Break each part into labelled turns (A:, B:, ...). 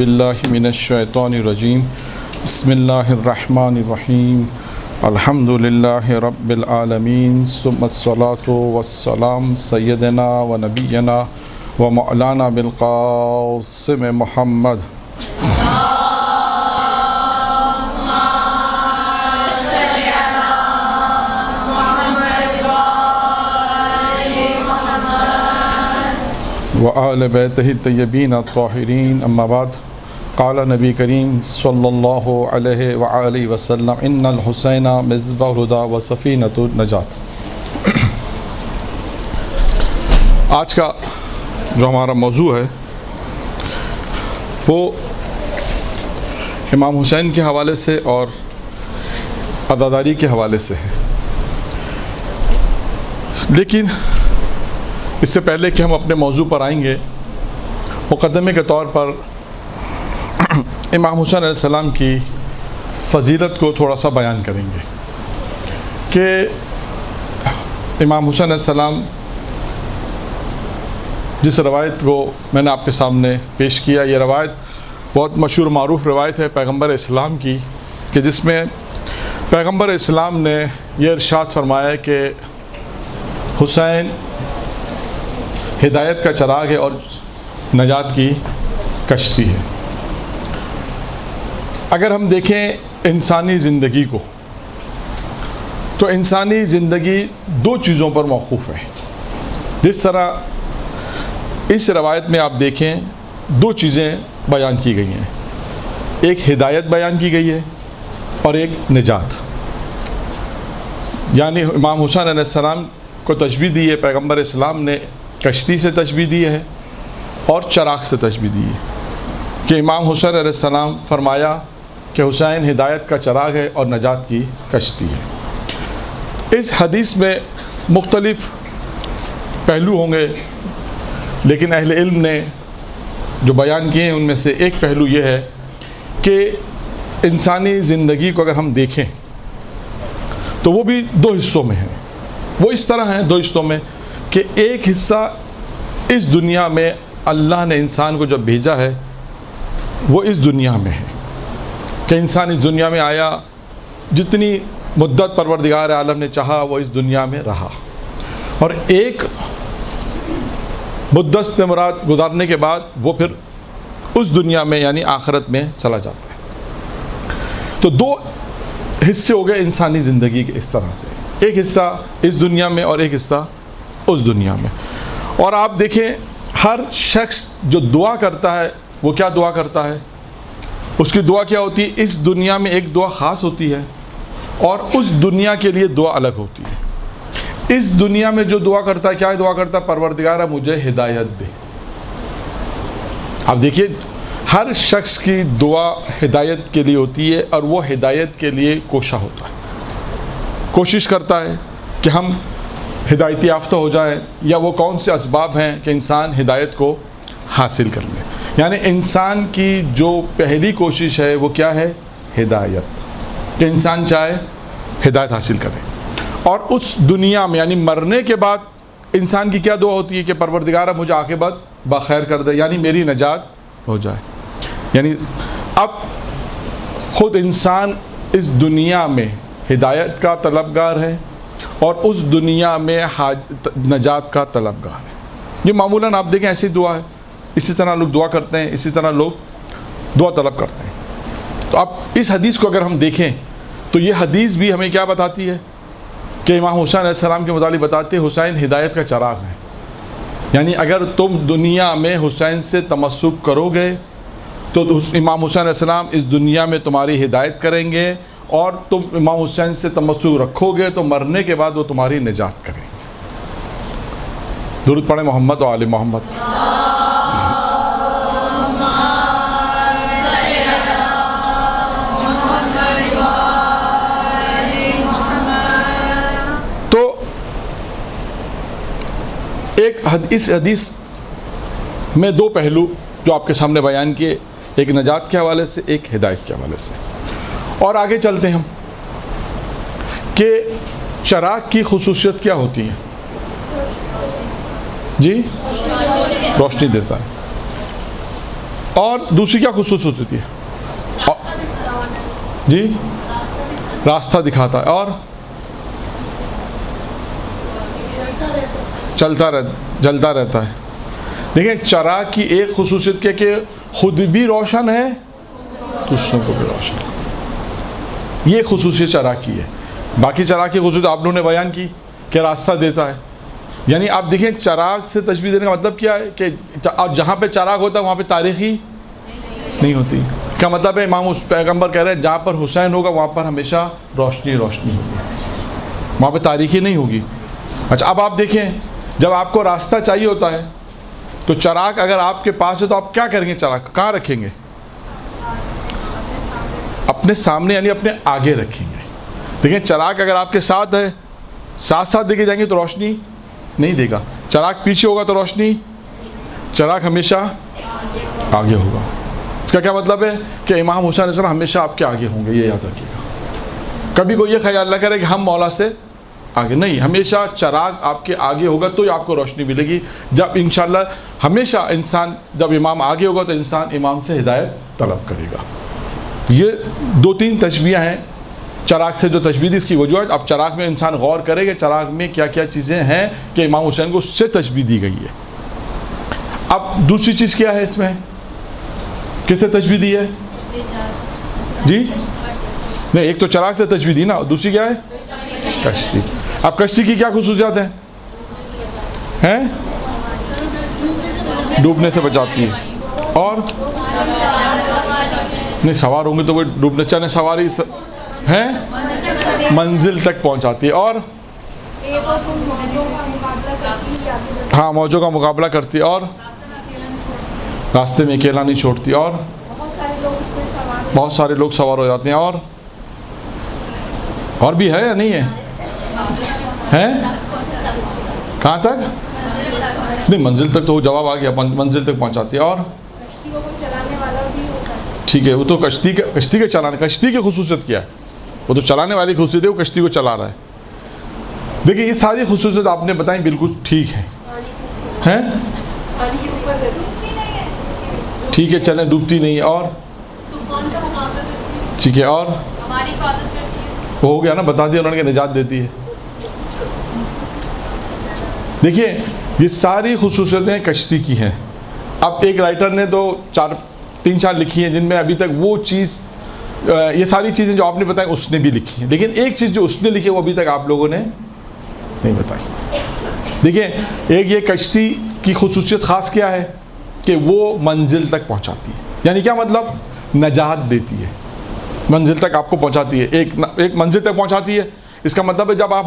A: باللہ من الشیطان الرجیم بسم اللہ الرحمن الرحیم الحمد للہ رب العالمین ثم الصلاۃ والسلام سیدنا و نبینا و مولانا بالقاسم محمد وآل بیتہ الطیبین الطاہرین اما بعد قال نبی کریم صلی اللہ علیہ وآلہ وسلم ان الحسین مصباح الہدی و سفینۃ النجات۔ آج کا جو ہمارا موضوع ہے وہ امام حسین کے حوالے سے اور عزاداری کے حوالے سے ہے، لیکن اس سے پہلے کہ ہم اپنے موضوع پر آئیں گے، مقدمے کے طور پر امام حسین علیہ السلام کی فضیلت کو تھوڑا سا بیان کریں گے کہ امام حسین علیہ السلام جس روایت کو میں نے آپ کے سامنے پیش کیا، یہ روایت بہت مشہور معروف روایت ہے پیغمبر اسلام کی، کہ جس میں پیغمبر اسلام نے یہ ارشاد فرمایا کہ حسین ہدایت کا چراغ ہے اور نجات کی کشتی ہے۔ اگر ہم دیکھیں انسانی زندگی کو تو انسانی زندگی دو چیزوں پر موقوف ہے۔ جس طرح اس روایت میں آپ دیکھیں دو چیزیں بیان کی گئی ہیں، ایک ہدایت بیان کی گئی ہے اور ایک نجات، یعنی امام حسین علیہ السلام کو تشبیہ دی ہے پیغمبر اسلام نے، کشتی سے تشبیہ دی ہے اور چراغ سے تشبیہ دی ہے، کہ امام حسین علیہ السلام فرمایا کہ حسین ہدایت کا چراغ ہے اور نجات کی کشتی ہے۔ اس حدیث میں مختلف پہلو ہوں گے، لیکن اہل علم نے جو بیان کیے ہیں ان میں سے ایک پہلو یہ ہے کہ انسانی زندگی کو اگر ہم دیکھیں تو وہ بھی دو حصوں میں ہیں۔ وہ اس طرح ہیں دو حصوں میں کہ ایک حصہ اس دنیا میں اللہ نے انسان کو جب بھیجا ہے وہ اس دنیا میں ہے، کہ انسان اس دنیا میں آیا، جتنی مدت پروردگار عالم نے چاہا وہ اس دنیا میں رہا، اور ایک مدت سے مراد گزارنے کے بعد وہ پھر اس دنیا میں یعنی آخرت میں چلا جاتا ہے۔ تو دو حصے ہو گئے انسانی زندگی کے اس طرح سے، ایک حصہ اس دنیا میں اور ایک حصہ اس دنیا میں۔ اور آپ دیکھیں ہر شخص جو دعا کرتا ہے وہ کیا دعا کرتا ہے، اس کی دعا کیا ہوتی ہے؟ اس دنیا میں ایک دعا خاص ہوتی ہے اور اس دنیا کے لیے دعا الگ ہوتی ہے۔ اس دنیا میں جو دعا کرتا ہے کیا دعا کرتا ہے؟ پروردگارہ مجھے ہدایت دے۔ آپ دیکھیے ہر شخص کی دعا ہدایت کے لیے ہوتی ہے اور وہ ہدایت کے لیے کوشاں ہوتا ہے، کوشش کرتا ہے کہ ہم ہدایت یافتہ ہو جائیں، یا وہ کون سے اسباب ہیں کہ انسان ہدایت کو حاصل کر لے۔ یعنی انسان کی جو پہلی کوشش ہے وہ کیا ہے؟ ہدایت، کہ انسان چاہے ہدایت حاصل کرے۔ اور اس دنیا میں یعنی مرنے کے بعد انسان کی کیا دعا ہوتی ہے کہ پروردگارہ مجھے عاقبت بخیر کر دے، یعنی میری نجات ہو جائے۔ یعنی اب خود انسان اس دنیا میں ہدایت کا طلبگار ہے اور اس دنیا میں نجات کا طلبگار ہے۔ یہ معمولاً آپ دیکھیں ایسی دعا ہے، اسی طرح لوگ دعا کرتے ہیں، اسی طرح لوگ دعا طلب کرتے ہیں۔ تو اب اس حدیث کو اگر ہم دیکھیں تو یہ حدیث بھی ہمیں کیا بتاتی ہے کہ امام حسین علیہ السلام کے متعلق بتاتے ہیں حسین ہدایت کا چراغ ہے، یعنی اگر تم دنیا میں حسین سے تمسک کرو گے تو امام حسین علیہ السلام اس دنیا میں تمہاری ہدایت کریں گے، اور تم امام حسین سے تمسک رکھو گے تو مرنے کے بعد وہ تمہاری نجات کریں گے۔ درود پڑھیں محمد و آل محمد۔ تو اس حدیث میں دو پہلو جو آپ کے سامنے بیان کیے، ایک نجات کے حوالے سے، ایک ہدایت کے حوالے سے۔ اور آگے چلتے ہیں ہم کہ چراغ کی خصوصیت کیا ہوتی ہے؟ جی روشنی دیتا ہے۔ اور دوسری کیا خصوصیت ہوتی ہے؟ جی راستہ دکھاتا ہے اور جلتا رہتا ہے. دیکھیں چراغ کی ایک خصوصیت کیا کہ خود بھی روشن ہے دوسروں کو بھی روشن ہے. یہ خصوصیت چراغ کی ہے. باقی چراغ کی خصوصیت آپ لوگوں نے بیان کی کہ راستہ دیتا ہے. یعنی آپ دیکھیں چراغ سے تشبیہ دینے کا مطلب کیا ہے کہ جہاں پہ چراغ ہوتا ہے وہاں پہ تاریخی نہیں ہوتی. کا مطلب ہے امام پیغمبر کہہ رہے ہیں جہاں پر حسین ہوگا وہاں پر ہمیشہ روشنی ہوگی, وہاں پہ تاریخی نہیں ہوگی. اچھا اب آپ دیکھیں جب آپ کو راستہ چاہیے ہوتا ہے تو چراغ اگر آپ کے پاس ہے تو آپ کیا کریں گے؟ چراغ کہاں رکھیں گے؟ اپنے سامنے یعنی اپنے آگے رکھیں گے. دیکھیں چراغ اگر آپ کے ساتھ ہے ساتھ ساتھ دے کے جائیں گے تو روشنی نہیں دے گا. چراغ پیچھے ہوگا تو روشنی, چراغ ہمیشہ آگے ہوگا. اس کا کیا مطلب ہے کہ امام حسین علیہ السلام ہمیشہ آپ کے آگے ہوں گے. یہ یاد رکھیے گا. کبھی کوئی یہ خیال نہ کرے کہ ہم مولا سے آگے نہیں, ہمیشہ چراغ آپ کے آگے ہوگا تو ہی آپ کو روشنی ملے گی. جب انشاءاللہ ہمیشہ انسان جب امام آگے ہوگا تو انسان امام سے ہدایت طلب کرے گا. یہ 2-3 تشبیہ ہیں چراغ سے جو تشبیہ دی اس کی وجوہات. اب چراغ میں انسان غور کرے کہ چراغ میں کیا کیا چیزیں ہیں کہ امام حسین کو اس سے تشبیہ دی گئی ہے. اب دوسری چیز کیا ہے اس میں, کس سے تشبیہ دی ہے؟ جی نہیں, ایک تو چراغ سے تشبیہ دی نا, دوسری کیا ہے؟ کشتی. اب کشتی کی کیا خصوصیات ہیں؟ ڈوبنے سے بچاتی ہے اور نہیں سوار ہوں گے تو وہ ڈوبنے چاہنے سواری ہیں منزل تک پہنچاتی ہے اور ہاں موجوں کا مقابلہ کرتی ہے اور راستے میں اکیلا نہیں چھوڑتی اور بہت سارے لوگ سوار ہو جاتے ہیں اور بھی ہے یا نہیں ہے؟ کہاں تک؟ نہیں منزل تک تو جواب آ گیا, منزل تک پہنچاتی ہے اور ٹھیک ہے وہ تو کشتی کے چلانے, کشتی کی خصوصیت کیا ہے؟ وہ تو چلانے والی خصوصیت ہے, وہ کشتی کو چلا رہا ہے. دیکھیں یہ ساری خصوصیت آپ نے بتائیں بالکل ٹھیک ہیں ٹھیک ہے چلیں ڈوبتی نہیں اور ٹھیک ہے اور وہ ہو گیا نا, بتا دیا انہوں نے کہ نجات دیتی ہے. دیکھیے یہ ساری خصوصیتیں کشتی کی ہیں. اب ایک رائٹر نے تو 3-4 لکھی ہیں جن میں ابھی تک وہ چیز یہ ساری چیزیں جو آپ نے بتائی اس نے بھی لکھی ہیں, لیکن ایک چیز جو اس نے لکھی ہے وہ ابھی تک آپ لوگوں نے نہیں بتائی. دیکھیں ایک یہ کشتی کی خصوصیت خاص کیا ہے کہ وہ منزل تک پہنچاتی ہے. یعنی کیا مطلب؟ نجات دیتی ہے, منزل تک آپ کو پہنچاتی ہے, ایک منزل تک پہنچاتی ہے. اس کا مطلب ہے جب آپ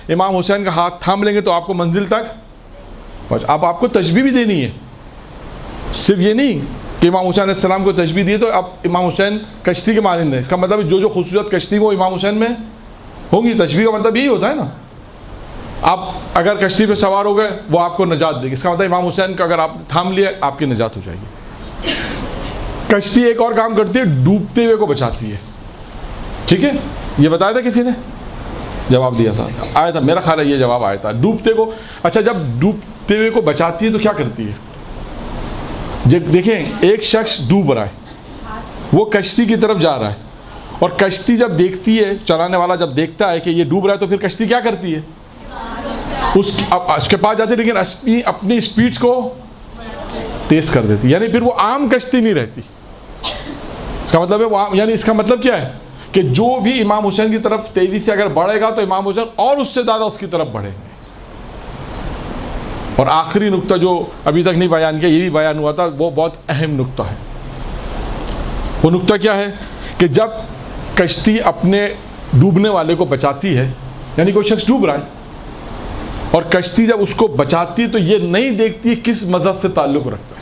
A: امام حسین کا ہاتھ تھام لیں گے تو آپ کو منزل تک اب آپ کو تشبیہ بھی دینی ہے. صرف یہ نہیں کہ امام حسین علیہ السلام کو تشبیہ دی تو اب امام حسین کشتی کے مانند ہے. اس کا مطلب ہے جو خصوصیت کشتی کو امام حسین میں ہوں گی, تشبیہ کا مطلب یہی ہوتا ہے نا. آپ اگر کشتی پہ سوار ہو گئے وہ آپ کو نجات دے گی. اس کا مطلب امام حسین کا اگر آپ تھام لیا آپ کی نجات ہو جائے گی. کشتی ایک اور کام کرتی ہے, ڈوبتے ہوئے کو بچاتی ہے. ٹھیک ہے یہ بتایا تھا کسی نے, جواب دیا تھا, آیا تھا میرا خیال ہے یہ جواب آیا تھا ڈوبتے کو. اچھا جب ڈوبتے ہوئے کو بچاتی ہے تو کیا کرتی ہے؟ دیکھیں ایک شخص ڈوب رہا ہے, وہ کشتی کی طرف جا رہا ہے اور کشتی جب دیکھتی ہے, چلانے والا جب دیکھتا ہے کہ یہ ڈوب رہا ہے تو پھر کشتی کیا کرتی ہے؟ اس کے پاس جاتی ہے, لیکن اپنی اسپیڈ کو تیز کر دیتی. یعنی پھر وہ عام کشتی نہیں رہتی. اس کا مطلب ہے یعنی اس کا مطلب کیا ہے کہ جو بھی امام حسین کی طرف تیزی سے اگر بڑھے گا تو امام حسین اور اس سے زیادہ اس کی طرف بڑھیں گے. اور آخری نقطہ جو ابھی تک نہیں بیان کیا, یہ بھی بیان ہوا تھا, وہ بہت اہم نقطہ ہے. وہ نقطہ کیا ہے کہ جب کشتی اپنے ڈوبنے والے کو بچاتی ہے, یعنی کوئی شخص ڈوب رہا ہے اور کشتی جب اس کو بچاتی ہے تو یہ نہیں دیکھتی کس مذہب سے تعلق رکھتا ہے,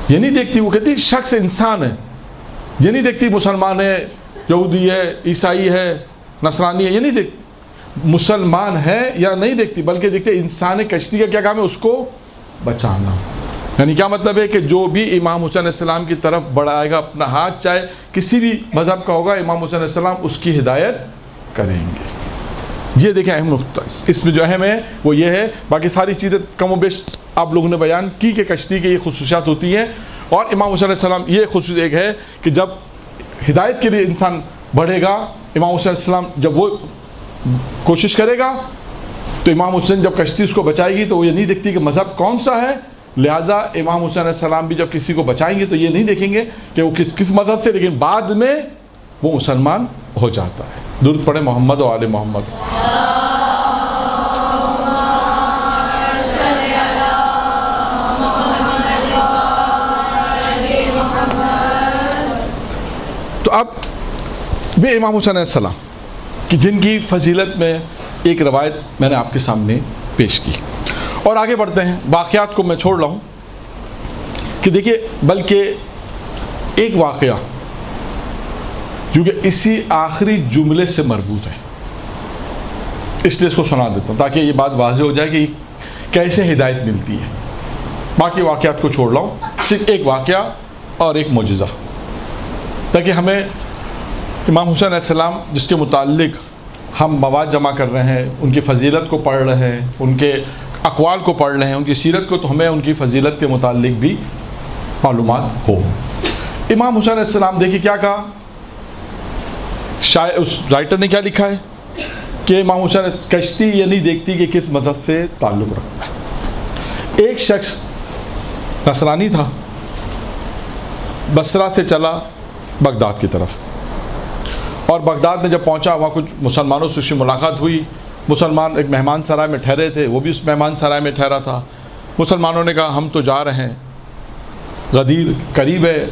A: یہ نہیں دیکھتی. وہ کہتی شخص انسان ہے, یہ نہیں دیکھتی مسلمان ہے, یہودی ہے, عیسائی ہے, نصرانی ہے, یہ نہیں دیکھتی مسلمان ہے یا نہیں دیکھتی, بلکہ دیکھتے انسان کشتی کا کیا کام ہے, اس کو بچانا. یعنی کیا مطلب ہے کہ جو بھی امام حسین علیہ السلام کی طرف بڑھائے گا اپنا ہاتھ, چاہے کسی بھی مذہب کا ہوگا, امام حسین علیہ السلام اس کی ہدایت کریں گے. یہ دیکھیں اہم نقطہ اس میں جو اہم ہے وہ یہ ہے. باقی ساری چیزیں کم و بیش آپ لوگوں نے بیان کی کہ کشتی کی یہ خصوصیات ہوتی ہیں. اور امام حسین علیہ السلام یہ خصوصیت ایک ہے کہ جب ہدایت کے لیے انسان بڑھے گا, امام حسین علیہ السلام جب وہ کوشش کرے گا تو امام حسین جب کشتی اس کو بچائے گی تو وہ یہ نہیں دیکھتی کہ مذہب کون سا ہے. لہٰذا امام حسین علیہ السلام بھی جب کسی کو بچائیں گے تو یہ نہیں دیکھیں گے کہ وہ کس مذہب سے, لیکن بعد میں وہ مسلمان ہو جاتا ہے. درود پڑھیں محمد و آل محمد. تو اب وہ امام حسین علیہ السلام کہ جن کی فضیلت میں ایک روایت میں نے آپ کے سامنے پیش کی, اور آگے بڑھتے ہیں. واقعات کو میں چھوڑ رہا ہوں کہ دیکھیے, بلکہ ایک واقعہ کیونکہ اسی آخری جملے سے مربوط ہے, اس لیے اس کو سنا دیتا ہوں تاکہ یہ بات واضح ہو جائے کہ کیسے ہدایت ملتی ہے. باقی واقعات کو چھوڑ رہا ہوں, صرف ایک واقعہ اور ایک معجزہ, تاکہ ہمیں امام حسین علیہ السلام جس کے متعلق ہم مواد جمع کر رہے ہیں, ان کی فضیلت کو پڑھ رہے ہیں, ان کے اقوال کو پڑھ رہے ہیں, ان کی سیرت کو, تو ہمیں ان کی فضیلت کے متعلق بھی معلومات ہو. امام حسین علیہ السلام دیکھیے کیا کہا, شاید اس رائٹر نے کیا لکھا ہے کہ امام حسین کشتی یہ نہیں دیکھتی کہ کس مذہب سے تعلق رکھتا ہے. ایک شخص نصرانی تھا, بصرہ سے چلا بغداد کی طرف, اور بغداد میں جب پہنچا وہاں کچھ مسلمانوں سے اس کی ملاقات ہوئی. مسلمان ایک مہمان سرائے میں ٹھہرے تھے, وہ بھی اس مہمان سرائے میں ٹھہرا تھا. مسلمانوں نے کہا ہم تو جا رہے ہیں, غدیر قریب ہے,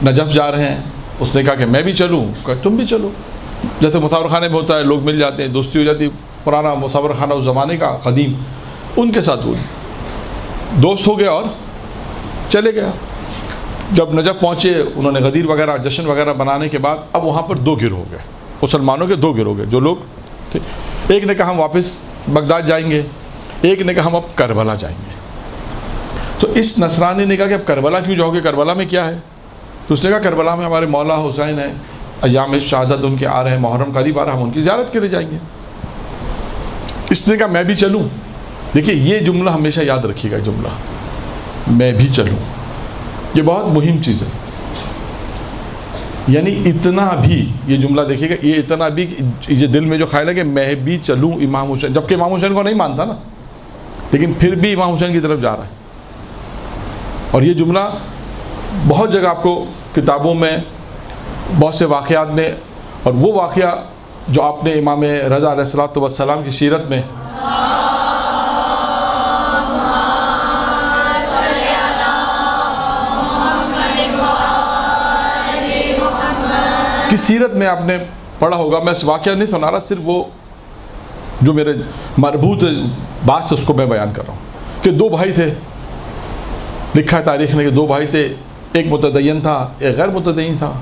A: نجف جا رہے ہیں. اس نے کہا کہ میں بھی چلوں. کہا تم بھی چلو. جیسے مسافر خانے میں ہوتا ہے, لوگ مل جاتے ہیں, دوستی ہو جاتی. پرانا مسافر خانہ اس زمانے کا قدیم, ان کے ساتھ وہ دوست ہو گیا اور چلے گیا. جب نجف پہنچے انہوں نے غدیر وغیرہ جشن وغیرہ بنانے کے بعد اب وہاں پر دو گروہ ہو گئے, مسلمانوں کے دو گروہ ہو گئے جو لوگ تھے. ایک نے کہا ہم واپس بغداد جائیں گے, ایک نے کہا ہم اب کربلا جائیں گے. تو اس نصرانی نے کہا کہ اب کربلا کیوں جاؤ گے, کربلا میں کیا ہے؟ تو اس نے کہا کربلا میں ہمارے مولا حسین ہیں, ایام شہادت ان کے آ رہے ہیں, محرم قریب آ رہا ہے, ہم ان کی زیارت کے لیے جائیں گے. اس نے کہا میں بھی چلوں. دیکھیے یہ جملہ ہمیشہ یاد رکھیے گا, جملہ میں بھی چلوں یہ بہت مہم چیز ہے. یعنی اتنا بھی, یہ جملہ دیکھیے گا, یہ اتنا بھی یہ دل میں جو خیال ہے کہ میں بھی چلوں امام حسین, جبکہ امام حسین کو نہیں مانتا نا, لیکن پھر بھی امام حسین کی طرف جا رہا ہے. اور یہ جملہ بہت جگہ آپ کو کتابوں میں, بہت سے واقعات میں, اور وہ واقعہ جو آپ نے امام رضا علیہ السلام کی سیرت میں کی سیرت میں آپ نے پڑھا ہوگا. میں اس واقعہ نہیں سنا رہا, صرف وہ جو میرے مربوط بات سے اس کو میں بیان کر رہا ہوں کہ دو بھائی تھے. لکھا ہے تاریخ نے کہ دو بھائی تھے, ایک متدین تھا ایک غیر متدین تھا.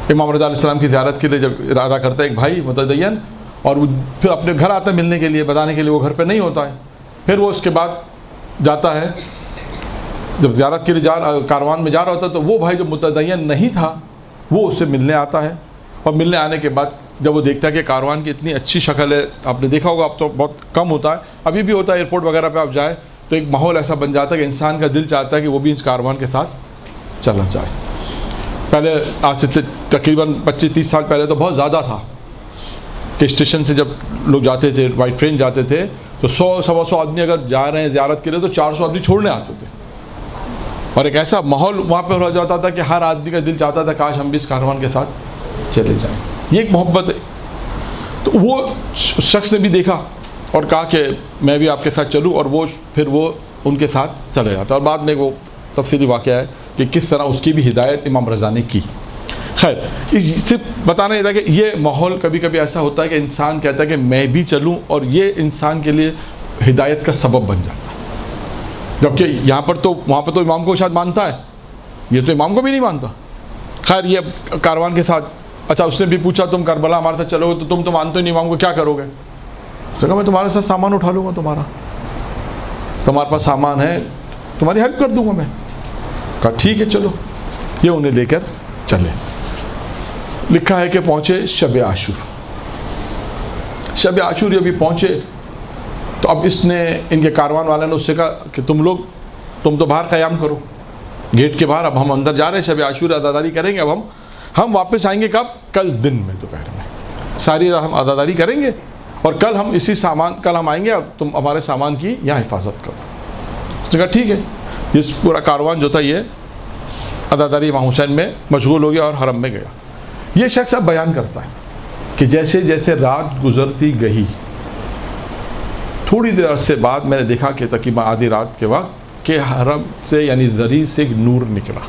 A: امام رضا علیہ السلام کی زیارت کے لیے جب ارادہ کرتا ہے ایک بھائی متدین, اور وہ پھر اپنے گھر آتا ہے ملنے کے لیے, بتانے کے لیے, وہ گھر پہ نہیں ہوتا ہے. پھر وہ اس کے بعد جاتا ہے, جب زیارت کے لیے کاروان میں جا رہا ہوتا ہے تو وہ بھائی جو متدین نہیں تھا وہ اس سے ملنے آتا ہے. اور ملنے آنے کے بعد جب وہ دیکھتا ہے کہ کاروان کی اتنی اچھی شکل ہے, آپ نے دیکھا ہوگا, اب تو بہت کم ہوتا ہے, ابھی بھی ہوتا ہے ایئرپورٹ وغیرہ پہ آپ جائیں تو ایک ماحول ایسا بن جاتا ہے کہ انسان کا دل چاہتا ہے کہ وہ بھی اس کاروان کے ساتھ چلا جائے. پہلے آج سے تقریباً 25-30 سال پہلے تو بہت زیادہ تھا کہ اسٹیشن سے جب لوگ جاتے تھے, بائی ٹرین جاتے تھے, تو 100-125 آدمی اگر جا رہے ہیں زیارت کے لیے تو 400 آدمی چھوڑنے آتے تھے. اور ایک ایسا ماحول وہاں پہ ہو جاتا تھا کہ ہر آدمی کا دل چاہتا تھا کاش ہم بھی اس کاروان کے ساتھ چلے جائیں. یہ ایک محبت ہے. تو وہ شخص نے بھی دیکھا اور کہا کہ میں بھی آپ کے ساتھ چلوں, اور وہ پھر وہ ان کے ساتھ چلے جاتا. اور بعد میں وہ تفصیلی واقعہ ہے کہ کس طرح اس کی بھی ہدایت امام رضا نے کی. خیر, صرف بتانا یہ تھا کہ یہ ماحول کبھی کبھی ایسا ہوتا ہے کہ انسان کہتا ہے کہ میں بھی چلوں, اور یہ انسان کے لیے ہدایت کا سبب بن جاتا ہے. جبکہ یہاں پر تو, وہاں پر تو امام کو شاید مانتا ہے, یہ تو امام کو بھی نہیں مانتا. خیر, یہ کاروان کے ساتھ, اچھا اس نے بھی پوچھا تم کربلا ہمارے ساتھ چلو گے, تو تم تو مانتے ہی نہیں امام کو, کیا کرو گے؟ اس نے کہا میں تمہارے ساتھ سامان اٹھا لوں گا, تمہارے پاس سامان ہے, تمہاری ہیلپ کر دوں گا میں. کہا ٹھیک ہے چلو. یہ انہیں لے کر چلے. لکھا ہے کہ پہنچے شب عاشور. شب عاشور ابھی پہنچے تو اب اس نے ان کے کاروان والے نے اس سے کہا کہ تم تو باہر قیام کرو گیٹ کے باہر، اب ہم اندر جا رہے ہیں، شب عاشور عزاداری کریں گے، اب ہم واپس آئیں گے کب؟ کل دن میں دوپہر میں ساری ہم عزاداری کریں گے اور کل ہم آئیں گے، اب تم ہمارے سامان کی یہاں حفاظت کرو۔ اس نے کہا ٹھیک ہے۔ یہ پورا کاروان جو تھا یہ عزاداری امام حسین میں مشغول ہو گیا اور حرم میں گیا۔ یہ شخص اب بیان کرتا ہے کہ جیسے جیسے رات گزرتی گئی، تھوڑی دیر سے بعد میں نے دیکھا کہ تقریباً آدھی رات کے وقت کہ حرم سے یعنی ذری سے ایک نور نکلا۔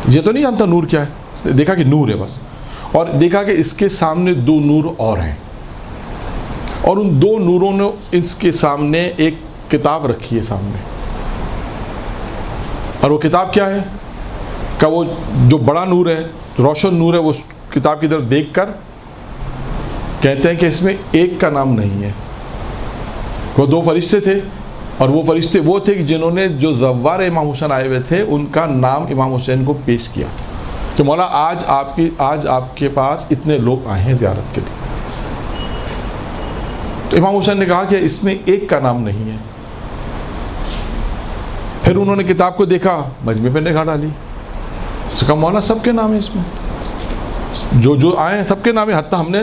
A: یہ تو نہیں جانتا نور کیا ہے، دیکھا کہ نور ہے بس، اور دیکھا کہ اس کے سامنے دو نور اور ہیں، اور ان دو نوروں نے اس کے سامنے ایک کتاب رکھی ہے سامنے، اور وہ کتاب کیا ہے کہ وہ جو بڑا نور ہے، روشن نور ہے، وہ کتاب کی طرف دیکھ کر کہتے ہیں کہ اس میں ایک کا نام نہیں ہے۔ وہ دو فرشتے تھے، اور وہ فرشتے وہ تھے کہ جنہوں نے جو زوار امام حسین آئے ہوئے تھے ان کا نام امام حسین کو پیش کیا تھا کہ مولا آج آپ کے پاس اتنے لوگ آئے ہیں زیارت کے لیے۔ تو امام حسین نے کہا کہ اس میں ایک کا نام نہیں ہے۔ پھر انہوں نے کتاب کو دیکھا، مجمع پہ نگاہ ڈالی، اس نے کہا مولا سب کے نام ہیں اس میں، جو آئے ہیں سب کے نام ہیں، حتیٰ ہم نے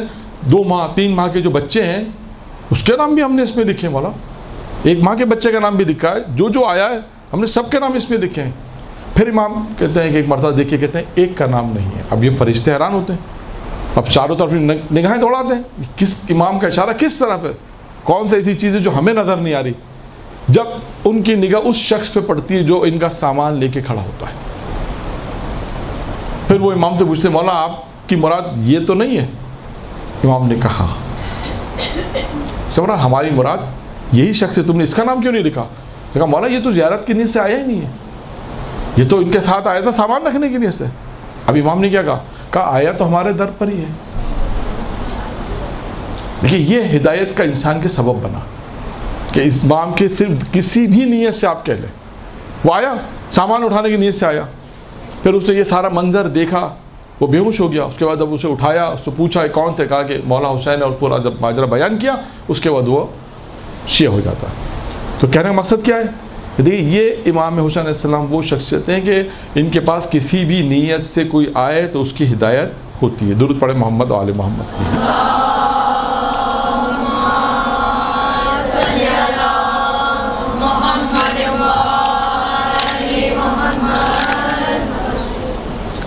A: 2 ماہ 3 ماہ کے جو بچے ہیں اس کے نام بھی ہم نے اس میں لکھے مولا، 1 ماہ کے بچے کا نام بھی لکھا ہے، جو آیا ہے ہم نے سب کے نام اس میں لکھے ہیں۔ پھر امام کہتے ہیں کہ ایک مرتبہ دیکھ کے کہتے ہیں ایک کا نام نہیں ہے۔ اب یہ فرشتے حیران ہوتے ہیں، اب چاروں طرف نگاہیں دوڑاتے ہیں، کس امام کا اشارہ کس طرف ہے، کون سی ایسی چیز ہے جو ہمیں نظر نہیں آ رہی۔ جب ان کی نگاہ اس شخص پہ پڑتی ہے جو ان کا سامان لے کے کھڑا ہوتا ہے، پھر وہ امام سے پوچھتے مولا آپ کی مراد یہ تو نہیں ہے؟ امام نے کہا سمرا ہماری مراد یہی شخص ہے، تم نے اس کا نام کیوں نہیں لکھا؟ کہا مولا یہ تو زیارت کی نیت سے آیا ہی نہیں ہے، یہ تو ان کے ساتھ آیا تھا سامان رکھنے کی نیت سے۔ اب امام نے کیا کہا آیا تو ہمارے در پر ہی ہے۔ دیکھیے یہ ہدایت کا انسان کے سبب بنا کہ اس امام کے صرف کسی بھی نیت سے آپ کہہ لیں، وہ آیا سامان اٹھانے کی نیت سے آیا، پھر اس نے یہ سارا منظر دیکھا، وہ بے ہوش ہو گیا۔ اس کے بعد جب اسے اٹھایا، اس سے پوچھا کون تھے، کہا کہ مولا حسین ہے، اور پورا جب ماجرا بیان کیا اس کے بعد وہ شیعہ ہو جاتا ہے۔ تو کہنے کا مقصد کیا ہے؟ دیکھیے یہ امام حسین علیہ السلام وہ شخصیت ہیں کہ ان کے پاس کسی بھی نیت سے کوئی آئے تو اس کی ہدایت ہوتی ہے۔ درود پڑھے محمد و آل محمد۔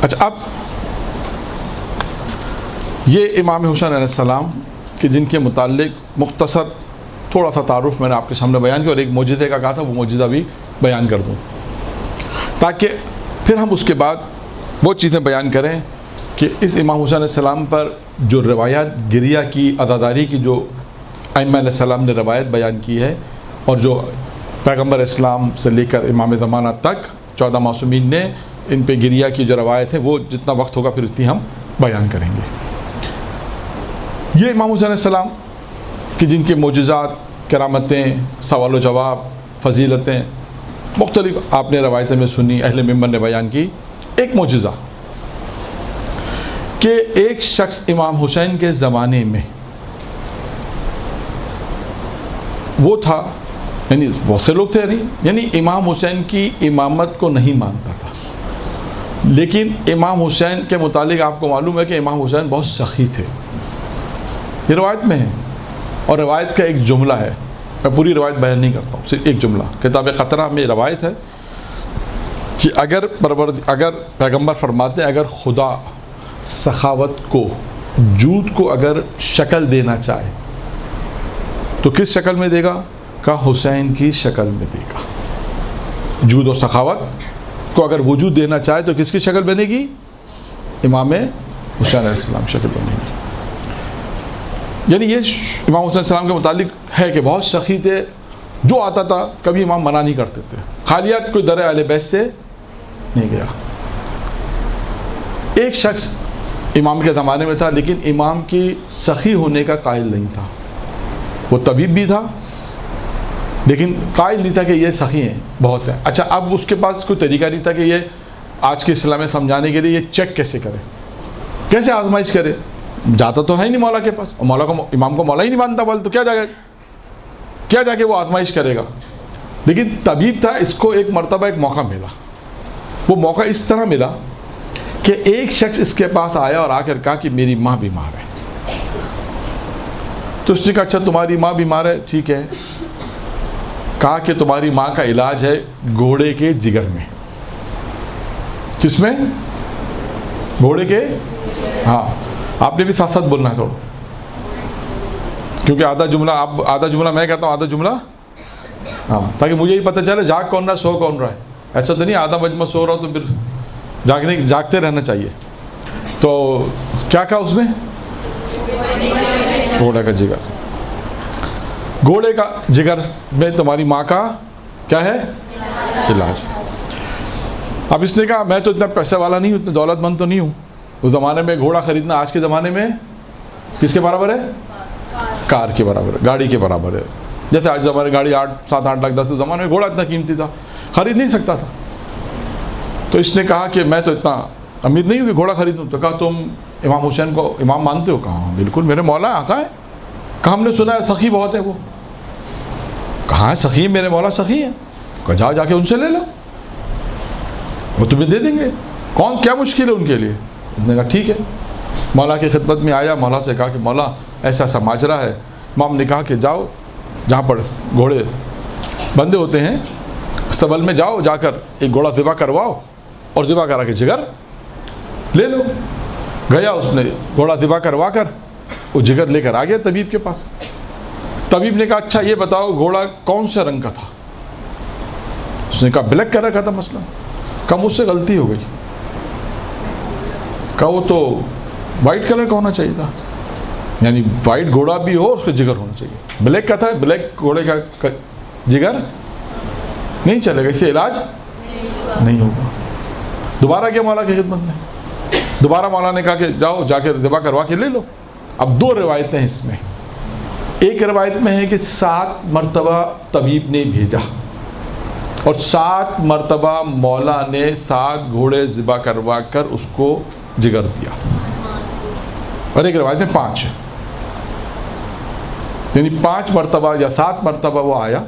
A: اچھا اب یہ امام حسین علیہ السلام کہ جن کے متعلق مختصر تھوڑا سا تعارف میں نے آپ کے سامنے بیان کیا، اور ایک معجزے کا کہا تھا، وہ معجزہ بھی بیان کر دوں تاکہ پھر ہم اس کے بعد وہ چیزیں بیان کریں کہ اس امام حسین علیہ السلام پر جو روایات گریہ کی، عزاداری کی جو ائمہ علیہ السلام نے روایت بیان کی ہے، اور جو پیغمبر اسلام سے لے کر امام زمانہ تک 14 معصومین نے ان پہ گریہ کی جو روایت ہے، وہ جتنا وقت ہوگا پھر اتنی ہم بیان کریں گے۔ یہ امام حسین علیہ السلام کہ جن کے معجزات، کرامتیں، سوال و جواب، فضیلتیں مختلف آپ نے روایتیں میں سنی، اہل منبر نے بیان کی۔ ایک معجزہ کہ ایک شخص امام حسین کے زمانے میں وہ تھا، یعنی بہت سے لوگ تھے، یعنی امام حسین کی امامت کو نہیں مانتا تھا، لیکن امام حسین کے متعلق آپ کو معلوم ہے کہ امام حسین بہت سخی تھے، یہ روایت میں ہے، اور روایت کا ایک جملہ ہے، میں پوری روایت بیان نہیں کرتا ہوں، صرف ایک جملہ کتاب قطرہ میں روایت ہے کہ اگر پیغمبر فرماتے ہیں اگر خدا سخاوت کو، جود کو اگر شکل دینا چاہے تو کس شکل میں دے گا؟ کہا حسین کی شکل میں دے گا۔ جود اور سخاوت کو اگر وجود دینا چاہے تو کس کی شکل بنے گی؟ امام حسین علیہ السلام شکل بنے گی۔ یعنی یہ امام حسین علیہ السلام کے متعلق ہے کہ بہت سخی تھے، جو آتا تھا کبھی امام منع نہیں کرتے تھے، خالیات کوئی در اہل بیت سے نہیں گیا۔ ایک شخص امام کے زمانے میں تھا لیکن امام کی سخی ہونے کا قائل نہیں تھا، وہ طبیب بھی تھا لیکن قائل نہیں تھا کہ یہ سخی ہیں، بہت ہیں۔ اچھا اب اس کے پاس کوئی طریقہ نہیں تھا کہ یہ آج کے اسلام میں سمجھانے کے لیے یہ چیک کیسے کرے، کیسے آزمائش کرے، جاتا تو ہے ہی نہیں مولا کے پاس، اور مولا کو امام کو مولا ہی نہیں مانتا، بول تو کیا جا کے وہ آزمائش کرے گا. لیکن طبیب تھا، اس کو ایک مرتبہ ایک موقع ملا. وہ موقع اس طرح ملا کہ ایک شخص اس کے پاس آیا اور آ کر کہا کہ میری ماں بیمار ہے. تو اس نے کہا اچھا تمہاری ماں بیمار ہے، ٹھیک ہے. کہا کہ تمہاری ماں کا علاج ہے گھوڑے کے جگر میں. کس میں؟ گھوڑے کے. ہاں آپ نے بھی ساتھ ساتھ بولنا ہے تھوڑا، کیونکہ آدھا جملہ میں کہتا ہوں، آدھا جملہ ہاں، تاکہ مجھے ہی پتہ چلے جاگ کون رہا ہے، سو کون رہا ہے. ایسا تو نہیں آدھا مجمع سو رہا ہو تو پھر جاگتے رہنا چاہیے. تو کیا کہا اس میں؟ گھوڑے کا جگر. گھوڑے کا جگر میں تمہاری ماں کا کیا ہے؟ علاج. اب اس نے کہا میں تو اتنا پیسے والا نہیں ہوں، اتنا دولت مند تو نہیں ہوں. اس زمانے میں گھوڑا خریدنا آج کے زمانے میں کس کے برابر ہے؟ کار کے برابر ہے، گاڑی کے برابر ہے. جیسے آج زمانے گاڑی 7-8 لاکھ 10 زمانے میں گھوڑا اتنا قیمتی تھا، خرید نہیں سکتا تھا. تو اس نے کہا کہ میں تو اتنا امیر نہیں ہوں کہ گھوڑا خریدوں. تو کہا تم امام حسین کو امام مانتے ہو؟ کہا بالکل میرے مولا آقا ہے. کہا ہم نے سنا ہے سخی بہت ہے. وہ کہاں ہے سخی؟ میرے مولا سخی ہے. کہا جا کے ان سے لے لو، وہ تمہیں دے دیں گے. کیا مشکل ہے ان کے لیے؟ اس نے کہا ٹھیک ہے. مولا کی خدمت میں آیا، مولا سے کہا کہ مولا ایسا ایسا ماجرا ہے. امام نے کہا کہ جاؤ جہاں پر گھوڑے بندے ہوتے ہیں سبل میں جاؤ، جا کر ایک گھوڑا ذبح کرواؤ اور ذبح کرا کے جگر لے لو. گیا، اس نے گھوڑا ذبح کروا کر وہ جگر لے کر آ گیا طبیب کے پاس. طبیب نے کہا اچھا یہ بتاؤ گھوڑا کون سے رنگ کا تھا؟ اس نے کہا بلیک کلر کا تھا. مثلا کہا مجھ سے غلطی ہو گئی. کہا وہ تو وائٹ کلر کا ہونا چاہیے تھا، یعنی وائٹ گھوڑا بھی ہو اس کا جگر ہونا چاہیے. بلیک کا تھا، بلیک گھوڑے کا جگر نہیں چلے گا، اس سے علاج نہیں ہوگا. دوبارہ گیا مولا کی خدمت میں. دوبارہ مولا نے کہا کہ جاؤ جا کے ذبح کروا کے لے لو. اب 2 روایتیں اس میں. ایک روایت میں ہے کہ 7 مرتبہ طبیب نے بھیجا اور 7 مرتبہ مولا نے 7 گھوڑے ذبح کروا کر اس کو جگر دیا. اور ایک روایت میں 5 ہے، یعنی 5 مرتبہ یا 7 مرتبہ وہ آیا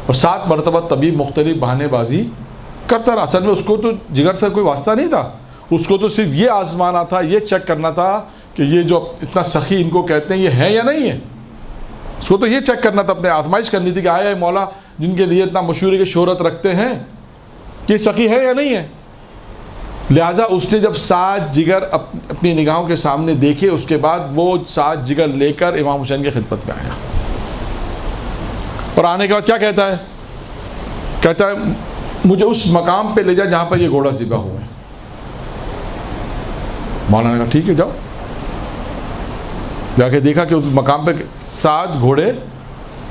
A: اور 7 مرتبہ طبیب مختلف بہانے بازی کرتا رہا. اصل میں اس کو تو جگر سے کوئی واسطہ نہیں تھا، اس کو تو صرف یہ آزمانا تھا، یہ چیک کرنا تھا کہ یہ جو اتنا سخی ان کو کہتے ہیں یہ ہے یا نہیں ہے. اس کو تو یہ چیک کرنا تھا، اپنے آزمائش کرنی تھی کہ آیا مولا جن کے لیے اتنا مشہور کی شہرت رکھتے ہیں کہ سخی ہے یا نہیں ہے. لہٰذا اس نے جب 7 جگر اپنی نگاہوں کے سامنے دیکھے، اس کے بعد وہ 7 جگر لے کر امام حسین کی خدمت میں آیا. اور آنے کے بعد کیا کہتا ہے؟ کہتا ہے مجھے اس مقام پہ لے جا جہاں پر یہ گھوڑا ذبح ہوئے. مولانا نے کہا ٹھیک ہے جاؤ. جا کے دیکھا کہ اس مقام پہ 7 گھوڑے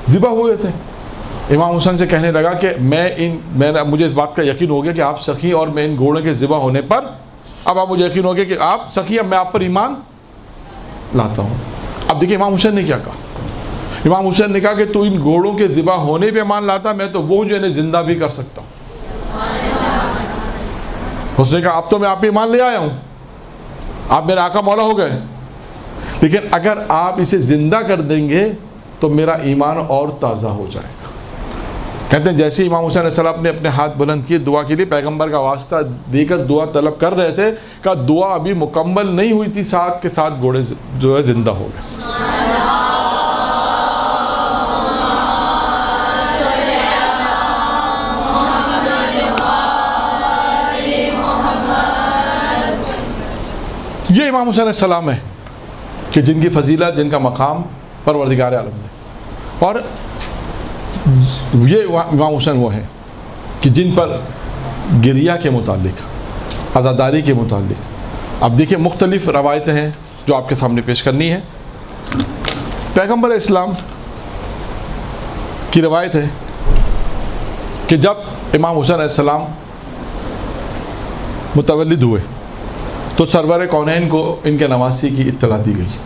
A: ذبح ہوئے تھے. امام حسین سے کہنے لگا کہ مجھے اس بات کا یقین ہو گیا کہ آپ سخی، اور میں ان گھوڑوں کے ذبح ہونے پر اب آپ مجھے یقین ہو گیا کہ آپ سخی، اب میں آپ پر ایمان لاتا ہوں. اب دیکھیں امام حسین نے کیا کہا. امام حسین نے کہا کہ تو ان گھوڑوں کے ذبح ہونے پہ ایمان لاتا، میں تو وہ جو انہیں زندہ بھی کر سکتا ہوں. اس نے کہا اب تو میں آپ پہ ایمان لے آیا ہوں، آپ میرے آقا مولا ہو گئے، لیکن اگر آپ اسے زندہ کر دیں گے تو میرا ایمان اور تازہ ہو جائے گا. کہتے ہیں جیسے امام حسین علیہ السلام نے اپنے ہاتھ بلند کیے دعا کے لیے، پیغمبر کا واسطہ دے کر دعا طلب کر رہے تھے، کہ دعا ابھی مکمل نہیں ہوئی تھی، 7 کے 7 گھوڑے جو ہے زندہ ہو گئے. یہ امام حسین علیہ السلام ہے کہ جن کی فضیلت، جن کا مقام پروردگار عالم ہے. اور یہ امام حسین وہ ہیں کہ جن پر گریہ کے متعلق، عزاداری کے متعلق اب دیکھیں مختلف روایتیں ہیں جو آپ کے سامنے پیش کرنی ہے. پیغمبر اسلام کی روایت ہے کہ جب امام حسین علیہ السلام متولد ہوئے تو سرور کونین کو ان کے نواسی کی اطلاع دی گئی.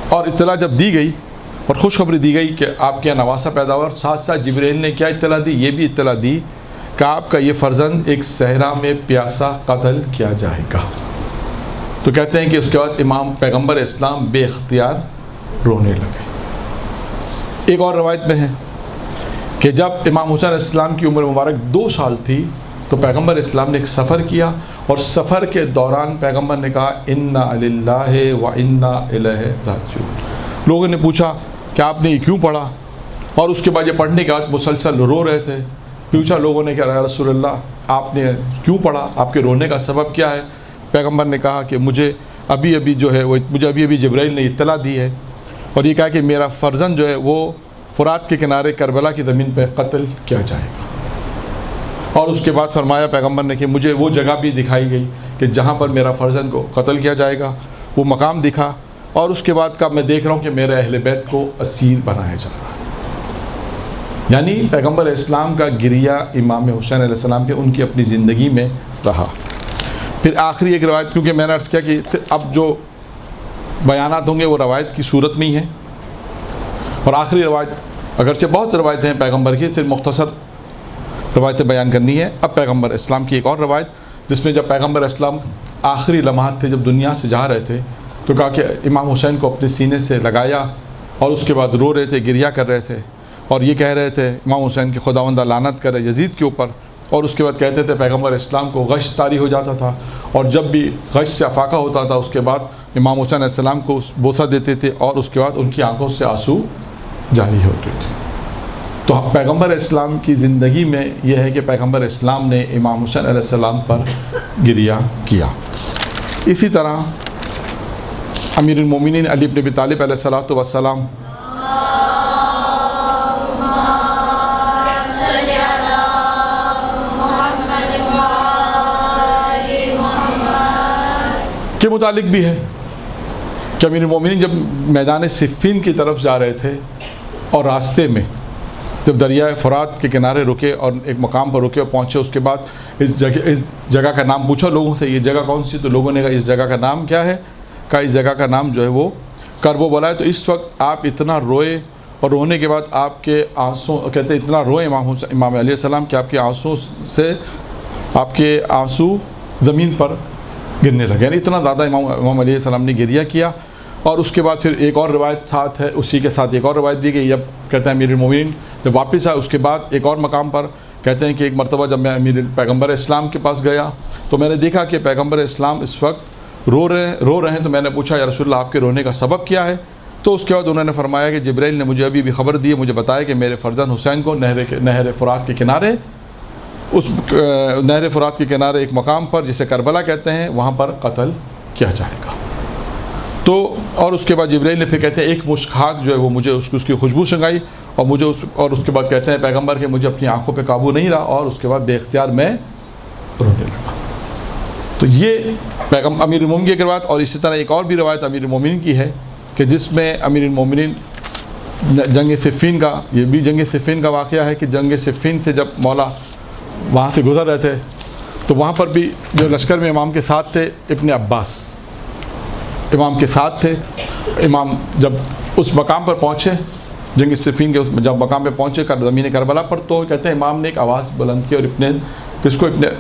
A: اور اطلاع جب دی گئی اور خوشخبری دی گئی کہ آپ کے یہاں نواسا پیدا ہوا، اور ساتھ ساتھ جبرائیل نے کیا اطلاع دی؟ یہ بھی اطلاع دی کہ آپ کا یہ فرزند ایک صحرا میں پیاسا قتل کیا جائے گا. تو تو کہتے ہیں کہ اس کے بعد امام پیغمبر اسلام بے اختیار رونے لگے۔ ایک اور روایت میں ہے کہ جب امام حسین علیہ السلام کی عمر مبارک 2 سال تھی تو پیغمبر اسلام نے ایک سفر کیا، اور سفر کے دوران پیغمبر نے کہا انا للہ و انا الیہ راجعون۔ لوگوں نے پوچھا کہ آپ نے یہ کیوں پڑھا، اور اس کے بعد یہ پڑھنے کے بعد مسلسل رو رہے تھے۔ پوچھا لوگوں نے کہ یا رسول اللہ آپ نے کیوں پڑھا، آپ کے رونے کا سبب کیا ہے؟ پیغمبر نے کہا کہ مجھے ابھی جبرائیل نے اطلاع دی ہے، اور یہ کہا کہ میرا فرزند جو ہے وہ فرات کے کنارے کربلا کی زمین پہ قتل کیا جائے گا۔ اور اس کے بعد فرمایا پیغمبر نے کہ مجھے وہ جگہ بھی دکھائی گئی کہ جہاں پر میرا فرزند کو قتل کیا جائے گا، وہ مقام دکھا، اور اس کے بعد کا میں دیکھ رہا ہوں کہ میرے اہل بیت کو اسیر بنایا جا رہا ہے۔ یعنی پیغمبر اسلام کا گریہ امام حسین علیہ السلام کے ان کی اپنی زندگی میں رہا۔ پھر آخری ایک روایت، کیونکہ میں نے عرض کیا کہ اب جو بیانات ہوں گے وہ روایت کی صورت میں ہی ہیں، اور آخری روایت اگرچہ بہت سے روایتیں ہیں پیغمبر کی، صرف مختصر روایتیں بیان کرنی ہے۔ اب پیغمبر اسلام کی ایک اور روایت جس میں جب پیغمبر اسلام آخری لمحات تھے، جب دنیا سے جا رہے تھے، تو کہا کہ امام حسین کو اپنے سینے سے لگایا، اور اس کے بعد رو رہے تھے، گریہ کر رہے تھے، اور یہ کہہ رہے تھے امام حسین کی خداوندہ لعنت کرے یزید کے اوپر، اور اس کے بعد کہتے تھے پیغمبر اسلام کو غش طاری ہو جاتا تھا، اور جب بھی غش سے افاقہ ہوتا تھا اس کے بعد امام حسین علیہ السلام کو بوسہ دیتے تھے، اور اس کے بعد ان کی آنکھوں سے آنسو جاری ہوتے تھے۔ تو پیغمبر اسلام کی زندگی میں یہ ہے کہ پیغمبر اسلام نے امام حسین علیہ السلام پر گریہ کیا۔ اسی طرح امیر المومنین علی بن ابی طالب علیہ السلام کے متعلق بھی ہے کہ امیر المومنین جب میدان صفین کی طرف جا رہے تھے، اور راستے میں جب دریائے فرات کے کنارے رکے اور ایک مقام پر رکے اور پہنچے، اس کے بعد اس جگہ کا نام پوچھا لوگوں سے، یہ جگہ کون سی؟ تو لوگوں نے کہا اس جگہ کا نام کیا ہے؟ کہا اس جگہ کا نام جو ہے وہ کربو بلا ہے۔ تو اس وقت آپ اتنا روئے، اور رونے کے بعد آپ کے آنسوں، کہتے ہیں اتنا روئے امام علیہ السلام کہ آپ کے آنسوں سے آپ کے آنسو زمین پر گرنے لگے، یعنی اتنا زیادہ امام علیہ السلام نے گریہ کیا۔ اور اس کے بعد پھر ایک اور روایت ساتھ ہے، اسی کے ساتھ ایک اور روایت بھی کہ جب کہتے ہیں امیر المومنین جب واپس آئے، اس کے بعد ایک اور مقام پر کہتے ہیں کہ ایک مرتبہ جب میں پیغمبر اسلام کے پاس گیا تو میں نے دیکھا کہ پیغمبر اسلام اس وقت رو رہے ہیں، تو میں نے پوچھا یا رسول اللہ آپ کے رونے کا سبب کیا ہے؟ تو اس کے بعد انہوں نے فرمایا کہ جبرائیل نے مجھے ابھی خبر دی ہے، مجھے بتایا کہ میرے فرزند حسین کو نہر فرات کے کنارے، اس نہر فرات کے کنارے ایک مقام پر جسے کربلا کہتے ہیں، وہاں پر قتل کیا جائے گا۔ تو اور اس کے بعد جبرائیل نے پھر کہتے ہیں ایک مشک خاک جو ہے وہ مجھے اس کی خوشبو سنگائی، اور اس کے بعد کہتے ہیں پیغمبر کہ مجھے اپنی آنکھوں پہ قابو نہیں رہا، اور اس کے بعد بے اختیار میں رونے لگا۔ تو یہ امیر المومنین کی ایک روایت، اور اسی طرح ایک اور بھی روایت امیر المومنین کی ہے کہ جس میں امیر المومنین جنگ صفین کا، یہ بھی جنگ صفین کا واقعہ ہے کہ جنگ صفین سے جب مولا وہاں سے گزر رہے تھے تو وہاں پر بھی جو لشکر میں امام کے ساتھ تھے ابن عباس امام کے ساتھ تھے۔ امام جب اس مقام پر پہنچے جنگ صفین کے جب مقام پہ پہنچے زمین کربلا پر، تو کہتے ہیں امام نے ایک آواز بلند کی اور ابن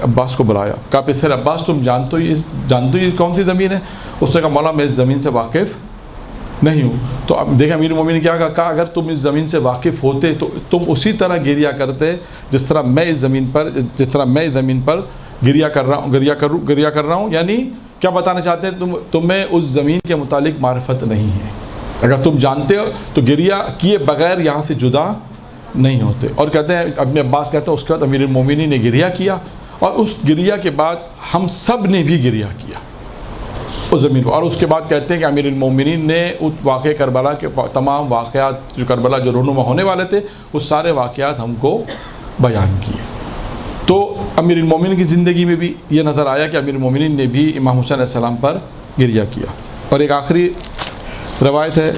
A: عباس کو بلایا، کہا پسر عباس تم جانتے ہو یہ کون سی زمین ہے؟ اس نے کہا مولا میں اس زمین سے واقف نہیں ہوں۔ تو اب دیکھیں امیر المومنین نے کیا کہا، اگر تم اس زمین سے واقف ہوتے تو تم اسی طرح گریہ کرتے جس طرح میں اس زمین پر گریہ کر رہا ہوں۔ یعنی کیا بتانا چاہتے ہیں، تمہیں اس زمین کے متعلق معرفت نہیں ہے، اگر تم جانتے ہو تو گریہ کیے بغیر یہاں سے جدا نہیں ہوتے۔ اور کہتے ہیں ابن عباس کہتے ہیں اس کے بعد امیر المومنین نے گریہ کیا، اور اس گریہ کے بعد ہم سب نے بھی گریہ کیا اس زمین پر۔ اور اس کے بعد کہتے ہیں کہ امیر المومنین نے اس واقع کربلا کے تمام واقعات جو کربلا جو رونما ہونے والے تھے وہ سارے واقعات ہم کو بیان کیے۔ تو امیر المومنین کی زندگی میں بھی یہ نظر آیا کہ امیر المومنین نے بھی امام حسین علیہ السلام پر گریہ کیا۔ اور ایک آخری روایت ہے،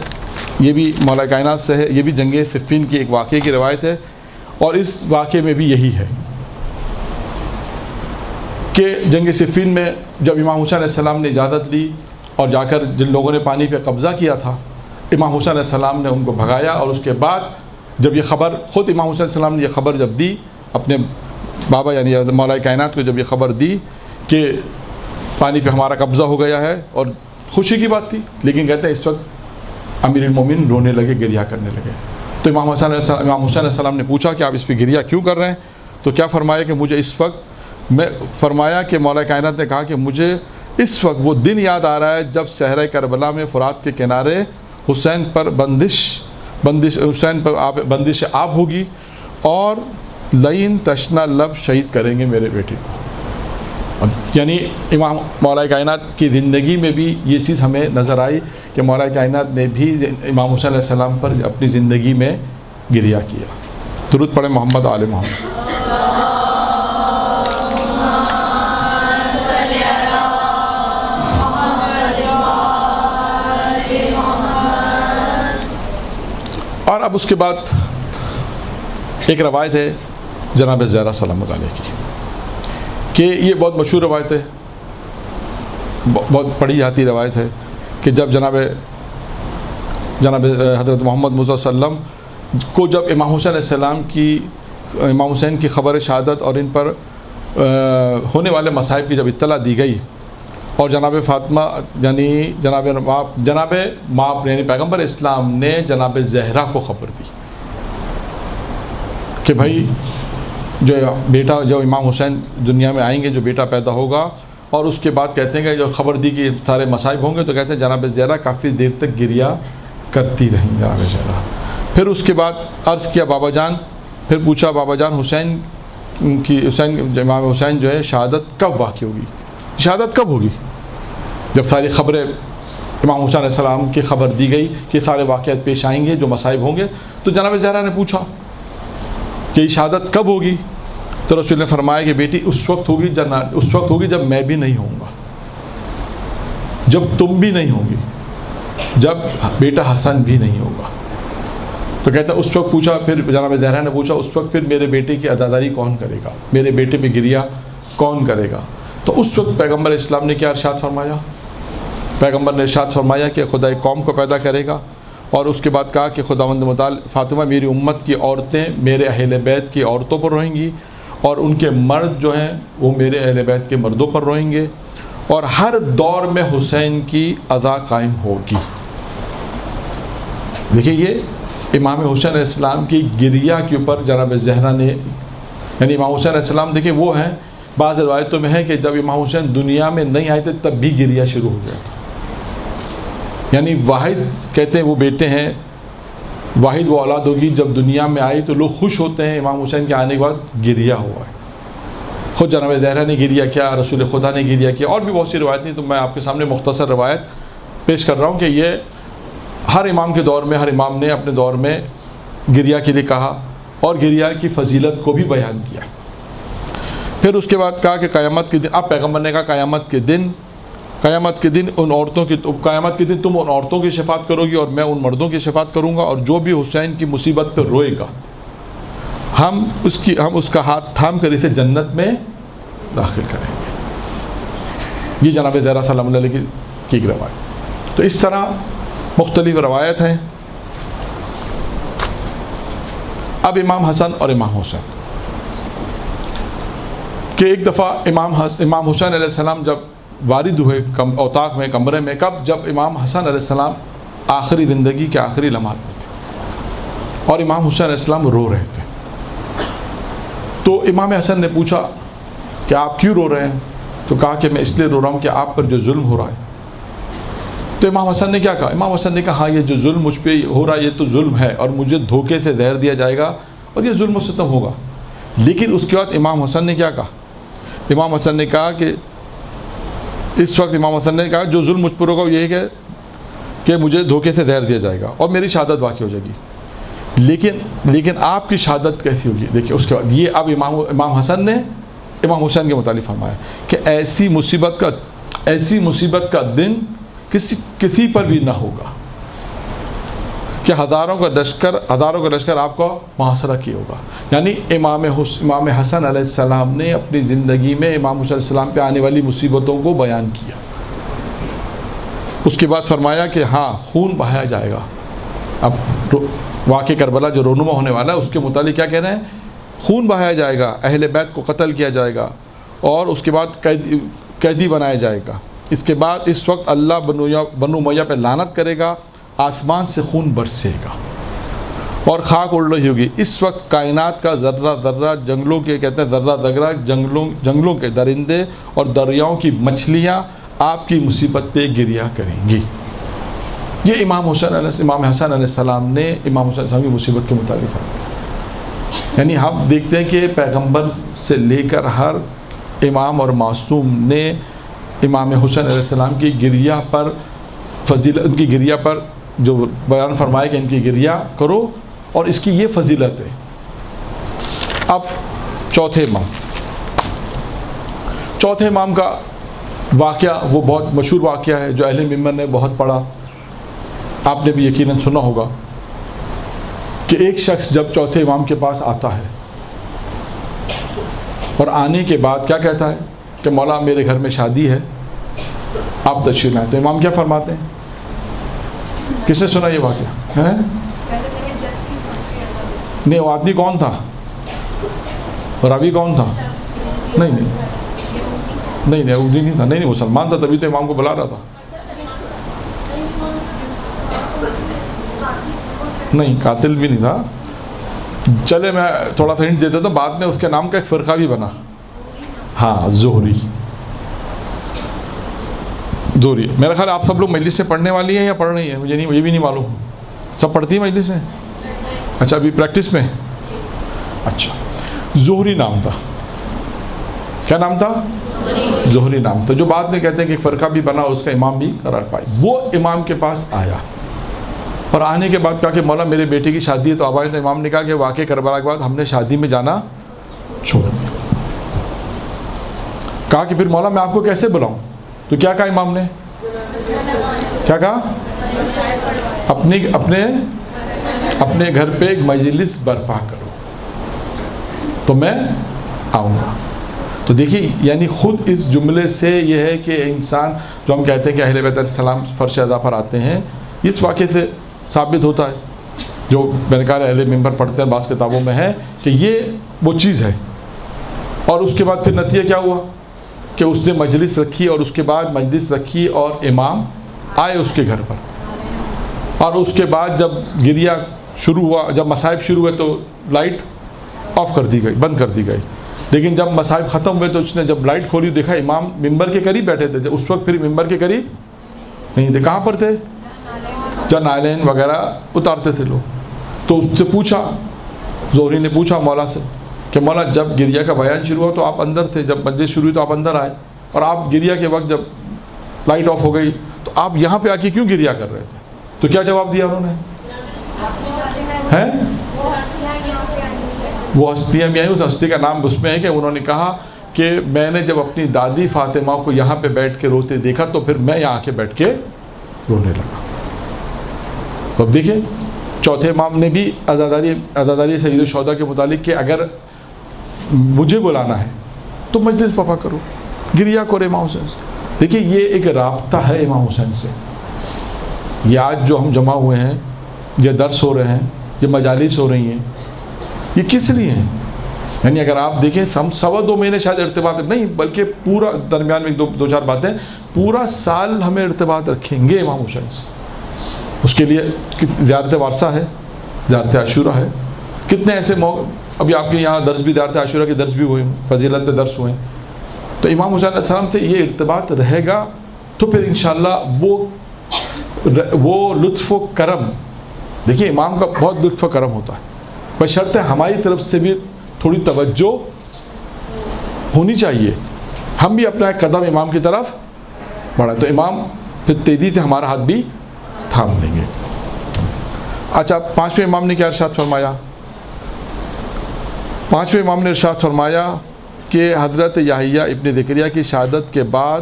A: یہ بھی مولا کائنات سے ہے، یہ بھی جنگ صفین کی ایک واقعے کی روایت ہے، اور اس واقعے میں بھی یہی ہے کہ جنگ صفین میں جب امام حسین علیہ السلام نے اجازت لی اور جا کر جن لوگوں نے پانی پہ قبضہ کیا تھا، امام حسین علیہ السلام نے ان کو بھگایا، اور اس کے بعد جب یہ خبر خود امام حسین علیہ السلام نے یہ خبر جب دی اپنے بابا یعنی مولا کائنات کو، جب یہ خبر دی کہ پانی پہ ہمارا قبضہ ہو گیا ہے، اور خوشی کی بات تھی، لیکن کہتے ہیں اس وقت امیر المومنین رونے لگے، گریہ کرنے لگے۔ تو امام حسین علیہ السلام نے پوچھا کہ آپ اس پہ گریہ کیوں کر رہے ہیں؟ تو کیا فرمایا کہ مجھے اس وقت فرمایا کہ مولا کائنات نے کہا کہ مجھے اس وقت وہ دن یاد آ رہا ہے جب صحرائے کربلا میں فرات کے کنارے حسین پر بندش آب ہوگی، اور لئین تشنا لب شہید کریں گے میرے بیٹے کو۔ یعنی امام مولا کائنات کی زندگی میں بھی یہ چیز ہمیں نظر آئی کہ مولا کائنات نے بھی امام حسین علیہ السلام پر اپنی زندگی میں گریہ کیا۔ درود پڑھیں محمد آل محمد۔ اور اب اس کے بعد ایک روایت ہے جناب زہرا سلام اللہ علیہ کی، کہ یہ بہت مشہور روایت ہے، بہت پڑھی جاتی روایت ہے کہ جب جناب حضرت محمد مصطفیٰ صلی اللہ علیہ وسلم کو جب امام حسین علیہ السلام کی امام حسین کی خبر شہادت اور ان پر ہونے والے مصائب کی جب اطلاع دی گئی، اور جناب فاطمہ یعنی جناب ماں یعنی پیغمبر اسلام نے جناب زہرا کو خبر دی کہ بھائی جو بیٹا جو امام حسین دنیا میں آئیں گے، جو بیٹا پیدا ہوگا، اور اس کے بعد کہتے ہیں کہ جو خبر دی کہ سارے مصائب ہوں گے، تو کہتے ہیں جناب زہرا کافی دیر تک گریہ کرتی رہیں جناب زہرا۔ پھر اس کے بعد عرض کیا بابا جان، پھر پوچھا بابا جان امام حسین جو ہے شہادت کب واقع ہوگی؟ شہادت کب ہوگی؟ جب ساری خبریں امام حسین علیہ السلام کی خبر دی گئی کہ سارے واقعات پیش آئیں گے، جو مصائب ہوں گے، تو جناب زہرا نے پوچھا کہ شہادت کب ہوگی؟ تو رسول نے فرمایا کہ بیٹی اس وقت ہوگی جب میں بھی نہیں ہوں گا، جب تم بھی نہیں ہوگی، جب بیٹا حسن بھی نہیں ہوگا۔ تو کہتا ہے اس وقت پوچھا، پھر جناب زہرا نے پوچھا اس وقت پھر میرے بیٹے کی عزاداری کون کرے گا، میرے بیٹے پہ گریہ کون کرے گا؟ تو اس وقت پیغمبر اسلام نے کیا ارشاد فرمایا؟ پیغمبر نے ارشاد فرمایا کہ خدا ایک قوم کو پیدا کرے گا، اور اس کے بعد کہا کہ خداوند متعال فاطمہ میری امت کی عورتیں میرے اہل بیت کی عورتوں پر روئیں گی، اور ان کے مرد جو ہیں وہ میرے اہل بیت کے مردوں پر روئیں گے، اور ہر دور میں حسین کی عزا قائم ہوگی۔ دیکھیے یہ امام حسین علیہ السلام کی گریہ کے اوپر جناب زہرا نے، یعنی امام حسین علیہ السلام دیکھیں وہ ہیں، بعض روایتوں میں ہے کہ جب امام حسین دنیا میں نہیں آئے تھے تب بھی گریہ شروع ہو گیا تھا، یعنی واحد کہتے ہیں وہ بیٹے ہیں، واحد وہ اولاد ہوگی جب دنیا میں آئی تو لوگ خوش ہوتے ہیں، امام حسین کے آنے کے بعد گریہ ہوا ہے۔ خود جناب زہرا نے گریہ کیا، رسول خدا نے گریہ کیا، اور بھی بہت سی روایتیں، تو میں آپ کے سامنے مختصر روایت پیش کر رہا ہوں کہ یہ ہر امام کے دور میں، ہر امام نے اپنے دور میں گریہ کے لیے کہا، اور گریہ کی فضیلت کو بھی بیان کیا۔ پھر اس کے بعد کہا کہ قیامت کے دن، اب پیغمبر نے کہا قیامت کے دن ان عورتوں کی، قیامت کے دن تم ان عورتوں کی شفاعت کرو گی اور میں ان مردوں کی شفاعت کروں گا، اور جو بھی حسین کی مصیبت پہ روئے گا ہم اس کا ہاتھ تھام کر اسے جنت میں داخل کریں گے۔ یہ جناب زہرا سلام اللہ علیہ کی ایک روایت۔ تو اس طرح مختلف روایت ہیں۔ اب امام حسن اور امام حسین کہ ایک دفعہ امام حسین علیہ السلام جب وارد ہوئے اوطاق میں، کمرے میں، کب؟ جب امام حسن علیہ السلام آخری زندگی کے آخری لمحات میں تھے، اور امام حسین علیہ السلام رو رہے تھے۔ تو امام حسن نے پوچھا کہ آپ کیوں رو رہے ہیں؟ تو کہا کہ میں اس لیے رو رہا ہوں کہ آپ پر جو ظلم ہو رہا ہے۔ تو امام حسن نے کیا کہا؟ امام حسن نے کہا ہاں یہ جو ظلم مجھ پہ ہو رہا ہے یہ تو ظلم ہے، اور مجھے دھوکے سے زہر دیا جائے گا، اور یہ ظلم و ستم ہوگا۔ لیکن اس کے بعد امام حسن نے کیا کہا؟ امام حسن نے کہا کہ اس وقت امام حسن نے کہا جو ظلم مجھ پر ہوگا وہ یہی کہ مجھے دھوکے سے زہر دیا جائے گا اور میری شہادت واقع ہو جائے گی، لیکن آپ کی شہادت کیسی ہوگی؟ دیکھیے اس کے بعد یہ اب امام حسن نے امام حسین کے متعلق فرمایا کہ ایسی مصیبت کا دن کسی پر بھی نہ ہوگا کہ ہزاروں کا لشکر آپ کو محاصرہ کیا ہوگا۔ یعنی امام حسن علیہ السلام نے اپنی زندگی میں امام حسین علیہ السلام پہ آنے والی مصیبتوں کو بیان کیا۔ اس کے بعد فرمایا کہ ہاں خون بہایا جائے گا۔ اب واقع کربلا جو رونما ہونے والا ہے اس کے متعلق کیا کہہ رہے ہیں؟ خون بہایا جائے گا، اہل بیت کو قتل کیا جائے گا، اور اس کے بعد قیدی بنایا جائے گا۔ اس کے بعد اس وقت اللہ بنو امیہ پہ لعنت کرے گا، آسمان سے خون برسے گا اور خاک اڑ رہی ہوگی۔ اس وقت کائنات کا ذرہ ذرہ، جنگلوں کے کہتے ہیں ذرہ ذرہ، جنگلوں کے درندے اور دریاؤں کی مچھلیاں آپ کی مصیبت پہ گریہ کریں گی۔ یہ امام حسن علیہ السلام نے امام حسین علیہ السلام کی مصیبت کے متعلق فرمایا۔ یعنی ہم دیکھتے ہیں کہ پیغمبر سے لے کر ہر امام اور معصوم نے امام حسین علیہ السلام کی گریہ پر فضیلت، ان کی گریہ پر جو بیان فرمایا کہ ان کی گریہ کرو اور اس کی یہ فضیلت ہے۔ اب چوتھے امام کا واقعہ وہ بہت مشہور واقعہ ہے جو اہل ممبر نے بہت پڑھا، آپ نے بھی یقیناً سنا ہوگا کہ ایک شخص جب چوتھے امام کے پاس آتا ہے اور آنے کے بعد کیا کہتا ہے کہ مولا میرے گھر میں شادی ہے، آپ تشریف لائیں۔ تو امام کیا فرماتے ہیں؟ کس نے سنا یہ واقعہ ہے؟ نہیں، وہ آدمی کون تھا؟ راوی کون تھا؟ نہیں یہودی نہیں تھا، نہیں مسلمان تھا، تبھی تو امام کو بلا رہا تھا۔ نہیں، قاتل بھی نہیں تھا۔ چلے میں تھوڑا سا ہنٹ دیتا تھا، بعد میں اس کے نام کا ایک فرقہ بھی بنا، ہاں زہری۔ میرا خیال آپ سب لوگ مجلس سے پڑھنے والی ہیں یا پڑھ رہی ہیں؟ مجھے یہ بھی نہیں معلوم، سب پڑھتی ہیں مجلس سے؟ اچھا، ابھی پریکٹس میں؟ اچھا، زہری نام تھا۔ کیا نام تھا؟ زہری نام تھا، جو بعد میں کہتے ہیں کہ ایک فرقہ بھی بنا، اس کا امام بھی قرار پائے۔ وہ امام کے پاس آیا اور آنے کے بعد کہا کہ مولا میرے بیٹے کی شادی ہے۔ تو آبائے امام نے کہا کہ واقع کربلا کے بعد ہم نے شادی میں جانا چھوڑ دیا۔ کہا کہ پھر مولا میں آپ کو کیسے بلاؤں؟ تو کیا کہا امام نے؟ کیا کہا؟ اپنے گھر پہ ایک مجلس برپا کرو تو میں آؤں گا۔ تو دیکھیے، یعنی خود اس جملے سے یہ ہے کہ انسان جو ہم کہتے ہیں کہ اہل بیت علیہ السلام فرش ادا پر آتے ہیں، اس واقعے سے ثابت ہوتا ہے، جو میں نے کہا اہل ممبر پڑھتے ہیں بعض کتابوں میں ہے کہ یہ وہ چیز ہے۔ اور اس کے بعد پھر نتیجہ کیا ہوا کہ اس نے مجلس رکھی، اور اس کے بعد مجلس رکھی اور امام آئے اس کے گھر پر، اور اس کے بعد جب گریہ شروع ہوا، جب مصائب شروع ہوئے تو لائٹ آف کر دی گئی، بند کر دی گئی۔ لیکن جب مصائب ختم ہوئے تو اس نے جب لائٹ کھولی دیکھا امام ممبر کے قریب بیٹھے تھے۔ اس وقت پھر ممبر کے قریب نہیں تھے، کہاں پر تھے؟ جب نائلین وغیرہ اتارتے تھے لوگ۔ تو اس سے پوچھا، زہری نے پوچھا مولا سے کہ مولا جب گریہ کا بیان شروع ہوا تو آپ اندر تھے، جب مجلس شروع ہوئی تو آپ اندر آئے، اور آپ گریہ کے وقت جب لائٹ آف ہو گئی تو آپ یہاں پہ آ کے کیوں گریہ کر رہے تھے؟ تو کیا جواب دیا انہوں نے؟ وہ ہستیاں بھی آئیں، اس ہستی کا نام اس میں ہے کہ انہوں نے کہا کہ میں نے جب اپنی دادی فاطمہ کو یہاں پہ بیٹھ کے روتے دیکھا تو پھر میں یہاں کے بیٹھ کے رونے لگا۔ تو اب دیکھیں، چوتھے امام نے بھی عزاداری سید الشہداء کے متعلق کہ اگر مجھے بلانا ہے تو مجلس پپا کرو، گریہ کرو امام حسین سے۔ دیکھیے، یہ ایک رابطہ ہے امام حسین سے۔ یہ آج جو ہم جمع ہوئے ہیں، یہ درس ہو رہے ہیں، یہ مجالس ہو رہی ہیں، یہ کس لیے ہیں؟ یعنی اگر آپ دیکھیں، ہم 2.25 مہینے شاید ارتباط نہیں، بلکہ پورا درمیان میں دو چار باتیں، پورا سال ہمیں ارتباط رکھیں گے امام حسین سے۔ اس کے لیے زیارت وارثہ ہے، زیارت عاشورہ ہے، کتنے ایسے موقع، ابھی آپ کے یہاں درس بھی زیارت عاشورہ کے درس بھی ہوئے، فضیلت پہ درس ہوئے۔ تو امام حسین علیہ السلام سے یہ ارتباط رہے گا تو پھر انشاءاللہ وہ لطف و کرم، دیکھیے امام کا بہت لطف و کرم ہوتا ہے، بشرط ہماری طرف سے بھی تھوڑی توجہ ہونی چاہیے، ہم بھی اپنا ایک قدم امام کی طرف بڑھائیں تو امام پھر تیزی سے ہمارا ہاتھ بھی تھام لیں گے۔ اچھا، 5ویں امام نے کیا ارشاد فرمایا؟ 5ویں امام نے ارشاد فرمایا کہ حضرت یحییٰ ابن زکریا کی شہادت کے بعد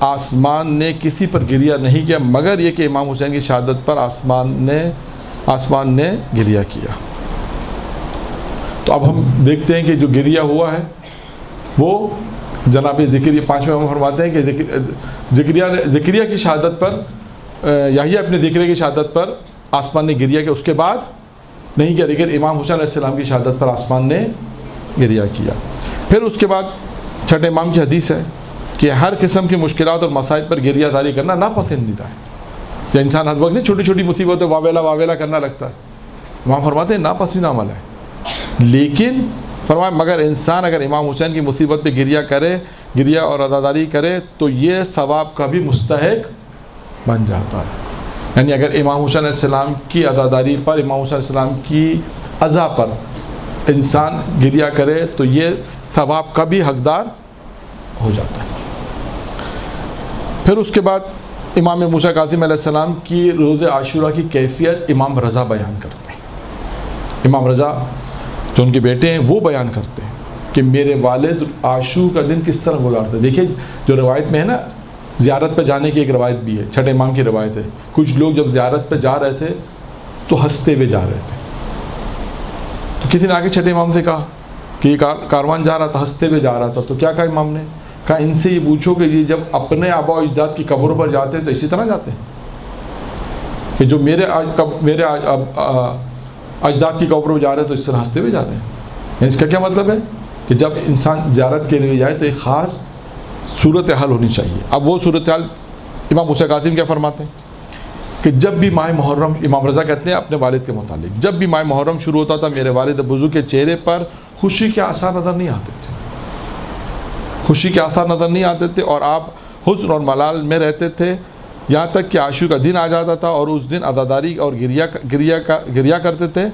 A: آسمان نے کسی پر گریہ نہیں کیا مگر یہ کہ امام حسین کی شہادت پر آسمان نے گریہ کیا۔ تو اب ہم دیکھتے ہیں کہ جو گریہ ہوا ہے وہ جناب زکریا، 5ویں امام فرماتے ہیں کہ زکریا کی شہادت پر، یحییٰ ابن زکریا کی شہادت پر آسمان نے گریہ کیا، اس کے بعد نہیں کیا، لیکن امام حسین علیہ السلام کی شہادت پر آسمان نے گریہ کیا۔ پھر اس کے بعد 6 امام کی حدیث ہے کہ کہ ہر قسم کی مشکلات اور مصائب پر گریہ زاری کرنا ناپسندیدہ ہے. یا انسان ہر وقت نہیں چھوٹی چھوٹی مصیبتیں واویلا کرنا لگتا ہے. وہاں فرماتے ہیں ناپسندیدہ عمل ہے. لیکن فرمایا مگر انسان اگر امام حسین کی مصیبت پہ گریہ اور عزاداری کرے تو یہ ثواب کا بھی مستحق بن جاتا ہے. یعنی اگر امام حسین علیہ السلام کی عزاداری پر، امام حسین علیہ السلام کی عزا پر انسان گریہ کرے تو یہ ثواب کا بھی حقدار ہو جاتا ہے. پھر اس کے بعد امام موسیٰ کاظم علیہ السلام کی روز عاشورہ کی کیفیت امام رضا بیان کرتے ہیں. امام رضا جو ان کے بیٹے ہیں وہ بیان کرتے ہیں کہ میرے والد عاشور کا دن کس طرح گزارتے. دیکھیے جو روایت میں ہے نا، زیارت پہ جانے کی ایک روایت بھی ہے، چھٹے امام کی روایت ہے. کچھ لوگ جب زیارت پہ جا رہے تھے تو ہنستے ہوئے جا رہے تھے. تو کسی نے آگے چھٹے امام سے کہا کہ یہ کاروان جا رہا تھا، ہنستے ہوئے جا رہا تھا. تو کیا کہا امام نے؟ کہا ان سے یہ پوچھو کہ یہ جب اپنے آبا و اجداد کی قبروں پر جاتے ہیں تو اسی طرح جاتے ہیں کہ جو میرے اجداد کی قبروں پر جا رہے ہیں تو اس طرح ہنستے ہوئے جا رہے ہیں. یعنی اس کا کیا مطلب ہے کہ جب انسان زیارت کے لیے جائے تو ایک خاص صورتحال ہونی چاہیے. اب وہ صورتحال امام موسیٰ کاظم کیا فرماتے ہیں کہ جب بھی ماہ محرم، امام رضا کہتے ہیں اپنے والد کے متعلق، جب بھی ماہ محرم شروع ہوتا تھا میرے والد بزرگ کے چہرے پر خوشی کے آثار نظر نہیں آتے تھے. خوشی کے آثار نظر نہیں آتے تھے اور آپ حزن اور ملال میں رہتے تھے، یہاں تک کہ عاشور کا دن آ جاتا تھا اور اس دن عزاداری اور گریہ کرتے تھے.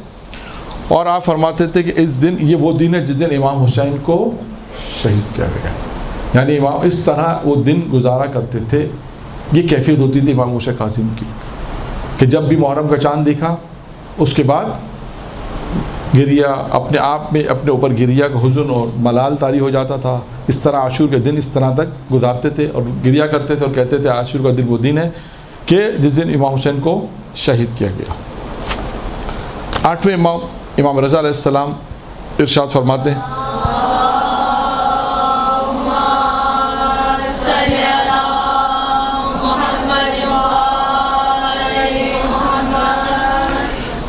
A: اور آپ فرماتے تھے کہ اس دن یہ وہ دن ہے جس دن امام حسین کو شہید کیا گیا. یعنی امام اس طرح وہ دن گزارا کرتے تھے. یہ کیفیت ہوتی تھی امام موسیٰ کاظم کی کہ جب بھی محرم کا چاند دیکھا اس کے بعد گریہ، اپنے آپ میں اپنے اوپر گریہ کا حزن اور ملال طاری ہو جاتا تھا. اس طرح عاشور کے دن اس طرح تک گزارتے تھے اور گریہ کرتے تھے اور کہتے تھے عاشور کا دن وہ دن ہے کہ جس دن امام حسین کو شہید کیا گیا. 8ویں امام رضا علیہ السلام ارشاد فرماتے ہیں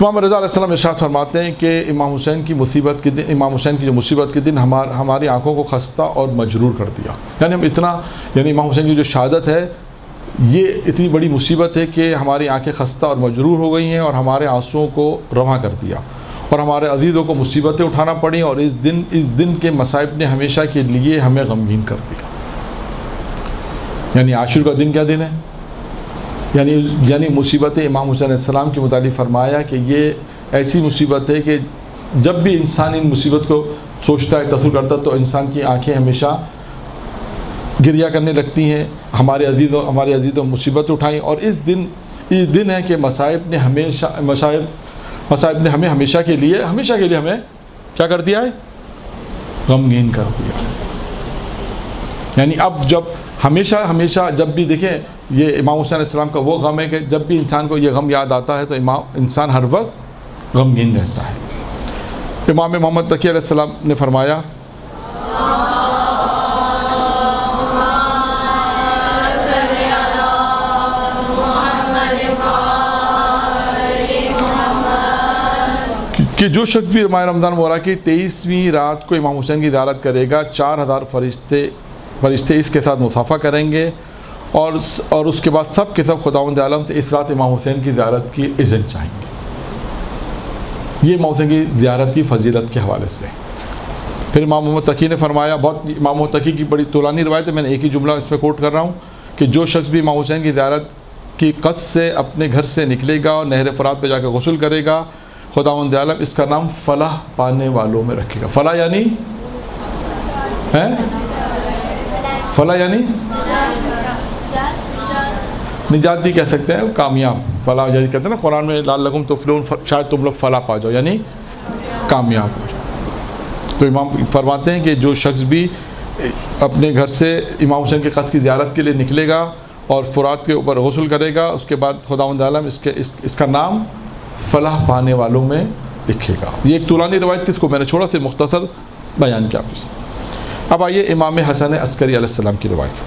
A: امام رضا علیہ السلام ارشاد فرماتے ہیں کہ امام حسین کی مصیبت کے دن، امام حسین کی جو مصیبت کے دن ہماری آنکھوں کو خستہ اور مجرور کر دیا. یعنی ہم اتنا، یعنی امام حسین کی جو شہادت ہے یہ اتنی بڑی مصیبت ہے کہ ہماری آنکھیں خستہ اور مجرور ہو گئی ہیں اور ہمارے آنسوؤں کو رواں کر دیا اور ہمارے عزیزوں کو مصیبتیں اٹھانا پڑیں اور اس دن کے مصائب نے ہمیشہ کے لیے ہمیں غمگین کر دیا. یعنی عاشور کا دن کیا دن ہے؟ یعنی مصیبت امام حسین علیہ السلام کے متعلق فرمایا کہ یہ ایسی مصیبت ہے کہ جب بھی انسان ان مصیبت کو سوچتا ہے، تصور کرتا ہے تو انسان کی آنکھیں ہمیشہ گریہ کرنے لگتی ہیں. ہمارے عزیزوں مصیبت اٹھائیں اور اس دن ہے کہ مصائب نے ہمیں ہمیشہ کے لیے ہمیں کیا کر دیا ہے؟ غمگین کر دیا. یعنی اب جب ہمیشہ جب بھی دیکھیں یہ امام حسین علیہ السلام کا وہ غم ہے کہ جب بھی انسان کو یہ غم یاد آتا ہے تو انسان ہر وقت غمگین رہتا ہے. امام محمد تقی علیہ السلام نے فرمایا کہ جو شخص بھی ماہ رمضان مبارک کی 23ویں رات کو امام حسین کی زیارت کرے گا 4000 فرشتے اس کے ساتھ مصافحہ کریں گے اور اس کے بعد سب کے سب خداوند عالم سے اس رات امام حسین کی زیارت کی اذن چاہیں گے. یہ امام حسین کی زیارت کی فضیلت کے حوالے سے. پھر امام محمد تقی نے فرمایا، بہت امام محمد تقی کی بڑی طولانی روایت ہے، میں نے ایک ہی جملہ اس میں کوٹ کر رہا ہوں کہ جو شخص بھی امام حسین کی زیارت کی قصد سے اپنے گھر سے نکلے گا اور نہر فرات پہ جا کے غسل کرے گا، خداوند عالم اس کا نام فلاح پانے والوں میں رکھے گا. فلاح یعنی فلاح یعنی نجات بھی کہہ سکتے ہیں، کامیاب. فلاح یعنی کہتے ہیں نا قرآن میں لعلکم تفلحون، شاید تم لوگ فلاح پا جاؤ، یعنی کامیاب ہو جاؤ. تو امام فرماتے ہیں کہ جو شخص بھی اپنے گھر سے امام حسین کے قصر کی زیارت کے لیے نکلے گا اور فرات کے اوپر غسل کرے گا، اس کے بعد خداوند عالم اس کا نام فلاح پانے والوں میں لکھے گا. یہ ایک طولانی روایت تھی، اس کو میں نے چھوڑا سے مختصر بیان کیا آپ سے. اب آئیے امام حسن عسکری علیہ السلام کی روایت.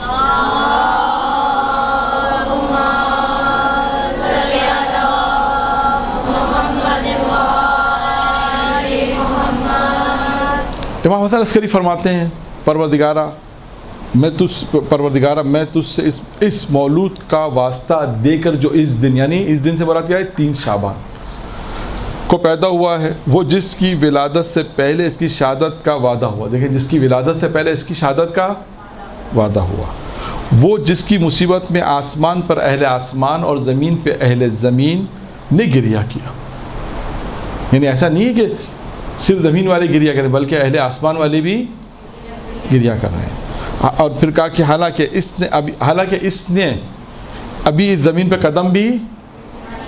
A: امام حسن عسکری فرماتے ہیں، پروردگارہ میں تجھ پروردگارہ میں تجھ سے اس مولود کا واسطہ دے کر جو اس دن، یعنی اس دن سے مراد کیا ہے، 3 شعبان کو پیدا ہوا ہے، وہ جس کی ولادت سے پہلے اس کی شہادت کا وعدہ ہوا. دیکھیں، جس کی ولادت سے پہلے اس کی شہادت کا وعدہ ہوا، وہ جس کی مصیبت میں آسمان پر اہل آسمان اور زمین پہ اہل زمین نے گریہ کیا. یعنی ایسا نہیں ہے کہ صرف زمین والے گریہ کریں، بلکہ اہل آسمان والے بھی گریہ کر رہے ہیں. اور پھر کہا کہ حالانکہ اس نے ابھی اس زمین پہ قدم بھی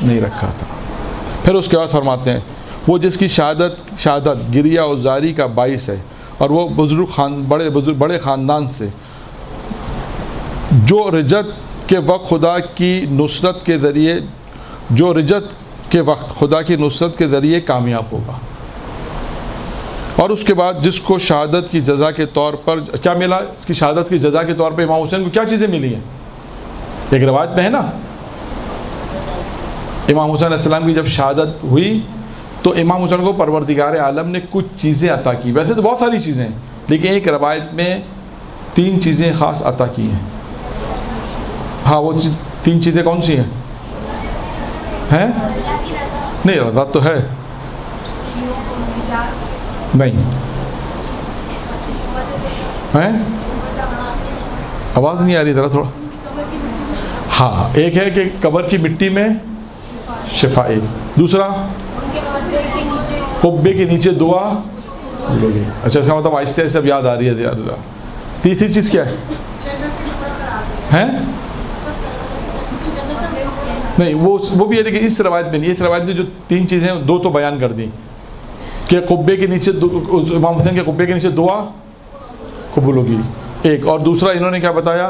A: نہیں رکھا تھا. پھر اس کے بعد فرماتے ہیں، وہ جس کی شہادت گریہ اور زاری کا باعث ہے، اور وہ بڑے خاندان سے، جو رجت کے وقت خدا کی نصرت کے ذریعے کامیاب ہوگا. اور اس کے بعد جس کو شہادت کی جزا کے طور پر کیا ملا، اس کی شہادت کی جزا کے طور پر امام حسین کو کیا چیزیں ملی ہیں. ایک روایت میں ہے نا، امام حسین علیہ السلام کی جب شہادت ہوئی تو امام حسین کو پروردگار عالم نے کچھ چیزیں عطا کی. ویسے تو بہت ساری چیزیں ہیں، لیکن ایک روایت میں 3 چیزیں خاص عطا کی ہیں. ہاں، وہ 3 چیزیں کون سی ہیں؟ نہیں، رضا تو ہے نہیں ہے، آواز نہیں آ رہی ذرا تھوڑا. ہاں، ایک ہے کہ قبر کی مٹی میں شفا، ایک دوسرا قبے کے نیچے دعا. اچھا، اس کا مطلب آہستہ آہستہ اب یاد آ رہی ہے. تیسری چیز کیا ہے؟ نہیں، وہ بھی ہے، لیکن اس روایت میں نہیں. اس روایت میں جو 3 چیزیں 2 تو بیان کر دیں کہ قبے کے نیچے امام حسین کے قبے کے نیچے دعا قبول ہوگی، ایک. اور دوسرا انہوں نے کیا بتایا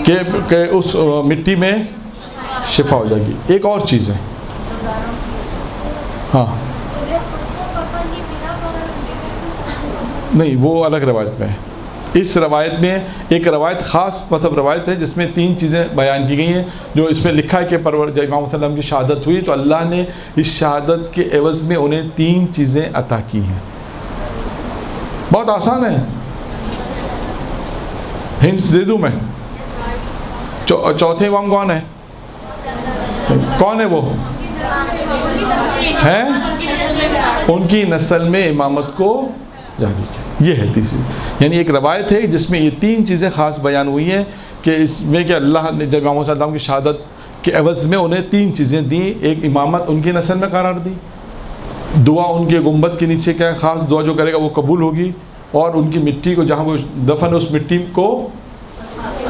A: کہ اس مٹی میں شفا ہو جائے گی. ایک اور چیز ہے، ہاں نہیں، وہ الگ روایت میں ہے. اس روایت میں ایک روایت خاص روایت ہے جس میں 3 چیزیں بیان کی گئی ہیں، جو اس میں لکھا ہے کہ جب امام صلی اللہ علیہ وسلم کی شہادت ہوئی تو اللہ نے اس شہادت کے عوض میں انہیں 3 چیزیں عطا کی ہیں. بہت آسان ہے، ہنٹس دے دوں میں. چوتھے امام کون ہے؟ کون ہے وہ؟ ہیں ان کی نسل میں امامت کو جاری کیا. یہ ہے تیسری، یعنی ایک روایت ہے جس میں یہ 3 چیزیں خاص بیان ہوئی ہیں کہ اس میں کہ اللہ نے جب امام صلی اللہ علیہ وسلم کی شہادت کے عوض میں انہیں 3 چیزیں دیں. ایک امامت ان کی نسل میں قرار دی، دعا ان کے گنبد کے نیچے کیا خاص دعا جو کرے گا وہ قبول ہوگی، اور ان کی مٹی کو جہاں وہ دفن ہے اس مٹی کو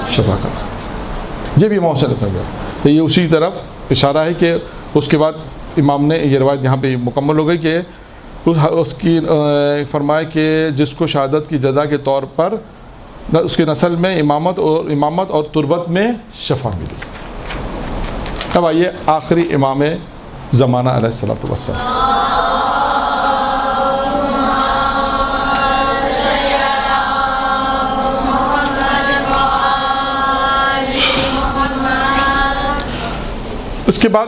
A: شفا کر دی. یہ بھی امام صلی اللہ علیہ وسلم. تو یہ اسی طرف اشارہ ہے کہ اس کے بعد امام نے یہ روایت یہاں پہ مکمل ہو گئی کہ اس کی فرمایا کہ جس کو شہادت کی جزا کے طور پر اس کی نسل میں امامت اور تربت میں شفا ملی. اب آئیے آخری امام زمانہ علیہ الصلوۃ والسلام. اس کے بعد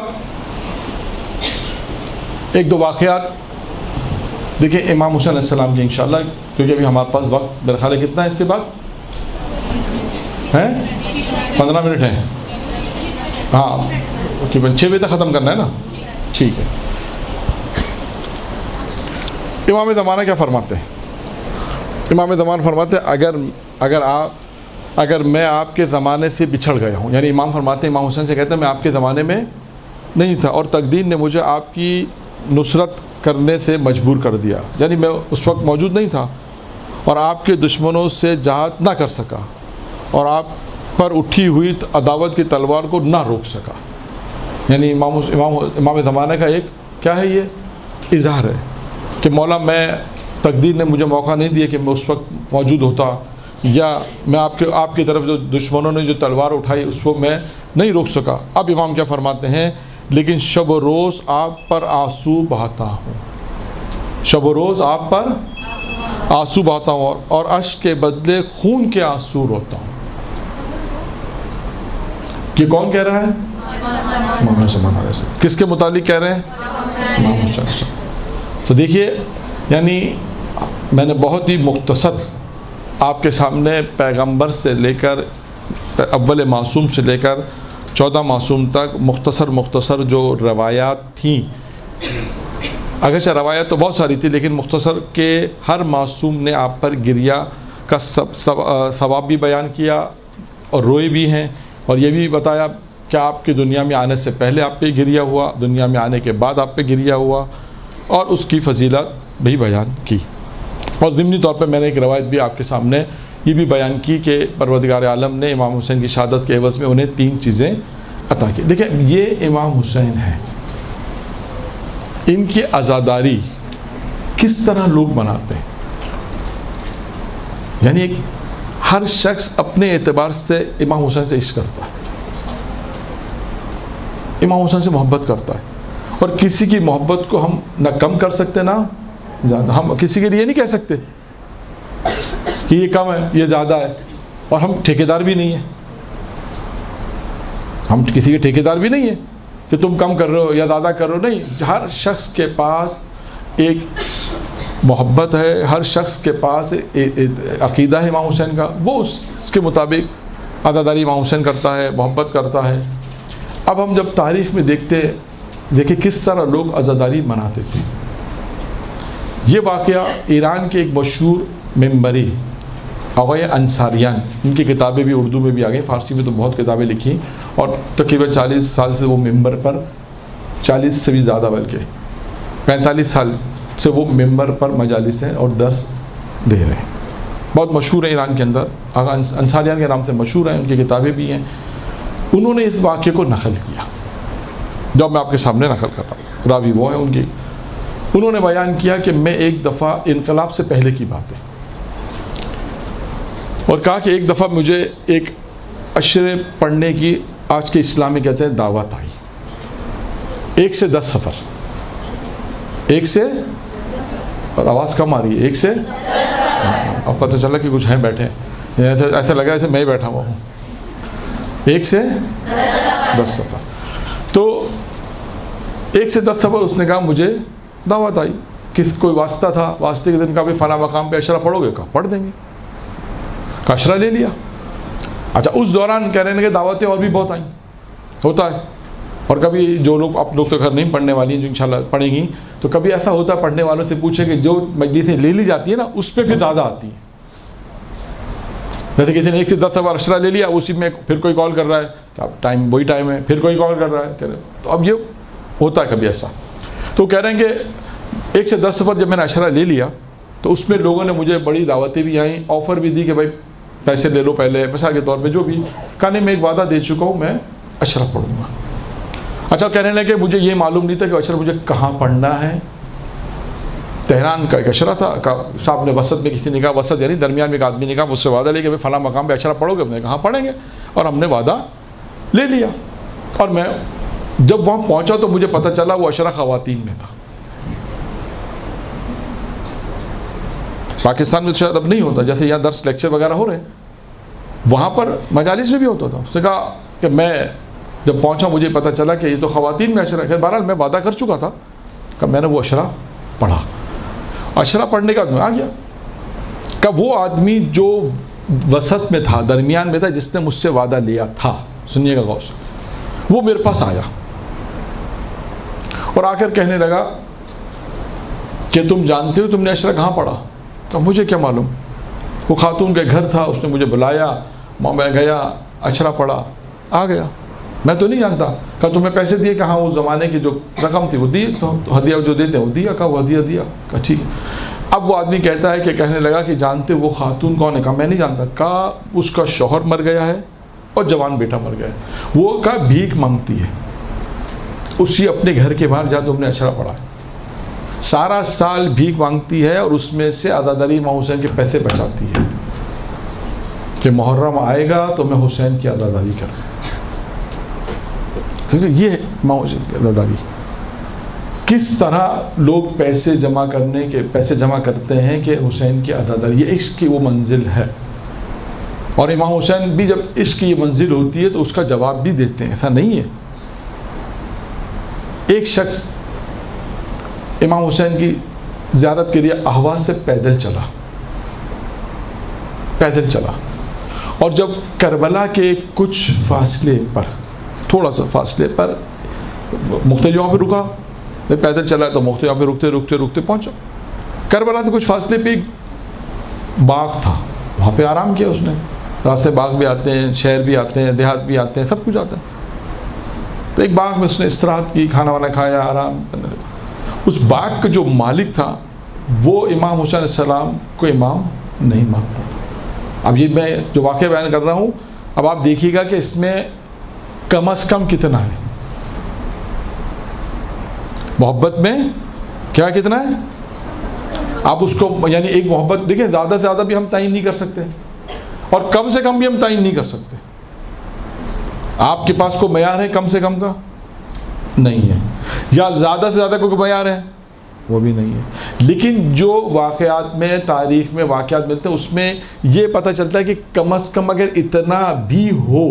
A: 1-2 واقعات دیکھیں امام حسین علیہ السلام کی انشاءاللہ، کیونکہ ابھی ہمارے پاس وقت میرے خیال ہے کتنا ہے اس کے بعد ہیں 15 منٹ ہیں. ہاں، 6 بجے تک ختم کرنا ہے نا، ٹھیک ہے. امام زمانہ کیا فرماتے ہیں؟ امام زمانہ فرماتے ہیں اگر میں آپ کے زمانے سے بچھڑ گیا ہوں، یعنی امام فرماتے ہیں، امام حسین سے کہتے ہیں میں آپ کے زمانے میں نہیں تھا اور تقدیر نے مجھے آپ کی نصرت کرنے سے مجبور کر دیا، یعنی میں اس وقت موجود نہیں تھا اور آپ کے دشمنوں سے جہاد نہ کر سکا اور آپ پر اٹھی ہوئی عداوت کی تلوار کو نہ روک سکا. یعنی امام زمانہ کا ایک کیا ہے، یہ اظہار ہے کہ مولا میں تقدیر نے مجھے موقع نہیں دیا کہ میں اس وقت موجود ہوتا، یا میں آپ کی طرف جو دشمنوں نے جو تلوار اٹھائی اس کو میں نہیں روک سکا. اب امام کیا فرماتے ہیں، لیکن شب و روز آپ پر آنسو بہاتا ہوں، شب و روز آپ پر آنسو بہاتا ہوں اور اشک کے بدلے خون کے آنسو روتا ہوں. یہ کون کہہ رہا ہے؟ امام زمانہ علیہ السلام. کس کے متعلق کہہ رہے ہیں؟ امام حسین علیہ السلام. تو دیکھیے، یعنی میں نے بہت ہی مختصر آپ کے سامنے پیغمبر سے لے کر اول معصوم سے لے کر 14 معصوم تک مختصر جو روایات تھیں، اگرچہ روایت تو بہت ساری تھی لیکن مختصر کہ ہر معصوم نے آپ پر گریہ کا ثواب بھی بیان کیا اور روئے بھی ہیں، اور یہ بھی بتایا کہ آپ کی دنیا میں آنے سے پہلے آپ پہ گریہ ہوا، دنیا میں آنے کے بعد آپ پہ گریہ ہوا، اور اس کی فضیلت بھی بیان کی۔ اور ضمنی طور پہ میں نے ایک روایت بھی آپ کے سامنے یہ بھی بیان کی کہ پروردگار عالم نے امام حسین کی شہادت کے عوض میں انہیں 3 چیزیں عطا کی۔ دیکھیں یہ امام حسین ہیں، ان کی عزاداری کس طرح لوگ مناتے ہیں، یعنی ایک ہر شخص اپنے اعتبار سے امام حسین سے عشق کرتا ہے، امام حسین سے محبت کرتا ہے، اور کسی کی محبت کو ہم نہ کم کر سکتے نہ زیادہ۔ ہم کسی کے لیے نہیں کہہ سکتے کہ یہ کم ہے یہ زیادہ ہے، اور ہم ٹھیکیدار بھی نہیں ہیں، ہم کسی کے ٹھیکیدار بھی نہیں ہیں کہ تم کم کر رہے ہو یا زیادہ کر رہے ہو، نہیں۔ ہر شخص کے پاس ایک محبت ہے، ہر شخص کے پاس عقیدہ ہے امام حسین کا، وہ اس کے مطابق عزاداری امام حسین کرتا ہے، محبت کرتا ہے۔ اب ہم جب تاریخ میں دیکھیں کس طرح لوگ عزاداری مناتے تھے۔ یہ واقعہ ایران کے ایک مشہور ممبری آغای انصاریان، ان کی کتابیں بھی اردو میں بھی آ گئی، فارسی میں تو بہت کتابیں لکھی، اور تقریباً 40 سال سے وہ ممبر پر، 40 سے بھی زیادہ بلکہ 45 سال سے وہ ممبر پر مجالس ہیں اور درس دے رہے ہیں، بہت مشہور ہیں ایران کے اندر، آغا انصاریان کے نام سے مشہور ہیں، ان کی کتابیں بھی ہیں۔ انہوں نے اس واقعے کو نقل کیا جو میں آپ کے سامنے نقل کر رہا ہوں، راوی وہ ہیں ان کی۔ انہوں نے بیان کیا کہ میں ایک دفعہ انقلاب سے پہلے کی بات ہے، اور کہا کہ ایک دفعہ مجھے ایک عشرے پڑھنے کی، آج کے اسلام میں کہتے ہیں، دعوت آئی، 1 سے 10 سفر، 1 سے آواز کم آ رہی ہے، 1 سے اب پتہ چلا کہ کچھ ہیں بیٹھے، ایسا لگا ایسے میں ہی بیٹھا ہوا ہوں، 1 سے 10 سفر۔ تو 1 سے 10 سفر اس نے کہا مجھے دعوت آئی، کوئی واسطہ تھا، واسطے کے دن کا بھی فلاں مقام پہ عشرہ پڑھو گے، کہا پڑھ دیں گے، کا عشرہ لے لیا۔ اچھا اس دوران کہہ رہے ہیں کہ دعوتیں اور بھی بہت آئیں، ہوتا ہے، اور کبھی جو لوگ، آپ لوگ تو گھر نہیں پڑھنے والی ہیں جو انشاءاللہ پڑھیں گی، تو کبھی ایسا ہوتا ہے پڑھنے والوں سے پوچھیں کہ جو مجلسیں لے لی جاتی ہیں نا اس پہ پھر زیادہ آتی ہیں، جیسے کسی نے 1 سے 10 سفر عشرہ لے لیا، اسی میں پھر کوئی کال کر رہا ہے کہ اب ٹائم وہی ٹائم ہے، پھر کوئی کال کر رہا ہے، کہہ رہے تو اب یہ ہوتا ہے کبھی ایسا۔ تو کہہ رہے ہیں کہ 1 سے 10 سفر جب میں نے عشرہ لے لیا تو اس میں لوگوں نے مجھے بڑی دعوتیں بھی آئیں، آفر بھی دی کہ بھائی پیسے لے لو پہلے، مثال کے طور پہ جو بھی، کہنے میں ایک وعدہ دے چکا ہوں میں عشرہ پڑھوں گا۔ اچھا کہنے لگے کہ مجھے یہ معلوم نہیں تھا کہ عشرہ مجھے کہاں پڑھنا ہے۔ تہران کا ایک عشرہ تھا، صاحب نے وسط میں کسی نے کہا، وسط یعنی درمیان میں ایک آدمی نے کہا مجھ سے وعدہ لے کہ بھائی فلاں مقام پہ عشرہ پڑھو گے، ہم نے کہاں پڑھیں گے، اور ہم نے وعدہ لے لیا۔ اور میں جب وہاں پہنچا تو مجھے پتہ چلا وہ عشرہ خواتین میں تھا۔ پاکستان میں شاید اب نہیں ہوتا، جیسے یہاں درس لیکچر وغیرہ ہو رہے ہیں، وہاں پر مجالس میں بھی ہوتا تھا۔ اس نے کہا کہ میں جب پہنچا مجھے پتہ چلا کہ یہ تو خواتین میں عشرہ ہے، بہرحال میں وعدہ کر چکا تھا کہ میں نے وہ عشرہ پڑھا۔ عشرہ پڑھنے کا آدمی آ گیا، کہ وہ آدمی جو وسط میں تھا، درمیان میں تھا، جس نے مجھ سے وعدہ لیا تھا، سنیے گا غور سے، وہ میرے پاس آیا اور آ کر کہنے لگا کہ تم جانتے ہو تم نے عشرہ کہاں پڑھا؟ کہ مجھے کیا معلوم، وہ خاتون کے گھر تھا، اس نے مجھے بلایا، میں گیا، عشرہ پڑھا، آ گیا، میں تو نہیں جانتا۔ کہ تمہیں پیسے دیے؟ کہاں اس زمانے کی جو رقم تھی وہ دی، تو ہدیہ جو دیتے ہیں وہ دیا، کہا وہ ہدیہ دیا، کہا ٹھیک۔ اب وہ آدمی کہتا ہے کہ کہنے لگا کہ جانتے وہ خاتون کون ہے؟ کہا میں نہیں جانتا۔ کہا اس کا شوہر مر گیا ہے اور جوان بیٹا مر گیا ہے، وہ کہا بھیک مانگتی ہے، اسی اپنے گھر کے باہر جا تم نے عشرہ پڑھا ہے، سارا سال بھیک مانگتی ہے اور اس میں سے عزاداری امام حسین کے پیسے بچاتی ہے کہ محرم آئے گا تو میں حسین کی عزاداری کروں۔ یہ امام حسین کی عزاداری، کس طرح لوگ پیسے جمع کرتے ہیں کہ حسین کی عزاداری، یہ عشق کی وہ منزل ہے۔ اور امام حسین بھی جب عشق کی یہ منزل ہوتی ہے تو اس کا جواب بھی دیتے ہیں، ایسا نہیں ہے۔ ایک شخص امام حسین کی زیارت کے لیے احواز سے پیدل چلا، پیدل چلا، اور جب کربلا کے کچھ فاصلے پر، تھوڑا سا فاصلے پر مختلف جگہوں پہ رکا، پیدل چلا تو مختلف جگہوں پہ رکتے رکتے رکتے پہنچا۔ کربلا سے کچھ فاصلے پہ ایک باغ تھا، وہاں پہ آرام کیا اس نے۔ راستے باغ بھی آتے ہیں، شہر بھی آتے ہیں، دیہات بھی آتے ہیں، سب کچھ آتا ہے۔ تو ایک باغ میں اس نے استراحت کی، کھانا وانا کھایا، آرام کرنے لگا۔ اس باغ کا جو مالک تھا وہ امام حسین علیہ السلام کو امام نہیں مانتا تھا۔ اب یہ میں جو واقعہ بیان کر رہا ہوں، اب آپ دیکھیے گا کہ اس میں کم از کم کتنا ہے محبت میں، کیا کتنا ہے؟ آپ اس کو یعنی ایک محبت دیکھیں، زیادہ سے زیادہ بھی ہم تعین نہیں کر سکتے اور کم سے کم بھی ہم تعین نہیں کر سکتے۔ آپ کے پاس کوئی معیار ہے کم سے کم کا؟ نہیں ہے، یا زیادہ سے زیادہ کوئی معیار ہے؟ وہ بھی نہیں ہے۔ لیکن جو واقعات میں، تاریخ میں واقعات ملتے ہیں، اس میں یہ پتہ چلتا ہے کہ کم از کم اگر اتنا بھی ہو،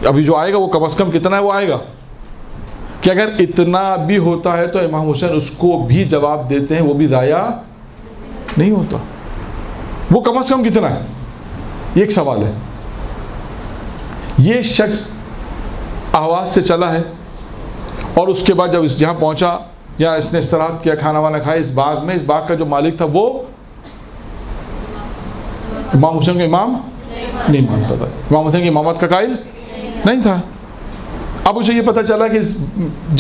A: ابھی جو آئے گا وہ کم از کم کتنا ہے وہ آئے گا، کہ اگر اتنا بھی ہوتا ہے تو امام حسین اس کو بھی جواب دیتے ہیں، وہ بھی ضائع نہیں ہوتا۔ وہ کم از کم کتنا ہے، یہ ایک سوال ہے۔ یہ شخص آواز سے چلا ہے، اور اس کے بعد جب اس جہاں پہنچا یا اس نے استراحت کیا، کھانا وانا کھایا اس باغ میں، اس باغ کا جو مالک تھا وہ امام حسین کو امام نہیں مانتا تھا، امام حسین کی امامت کا قائل نہیں تھا۔ اب اسے یہ پتہ چلا کہ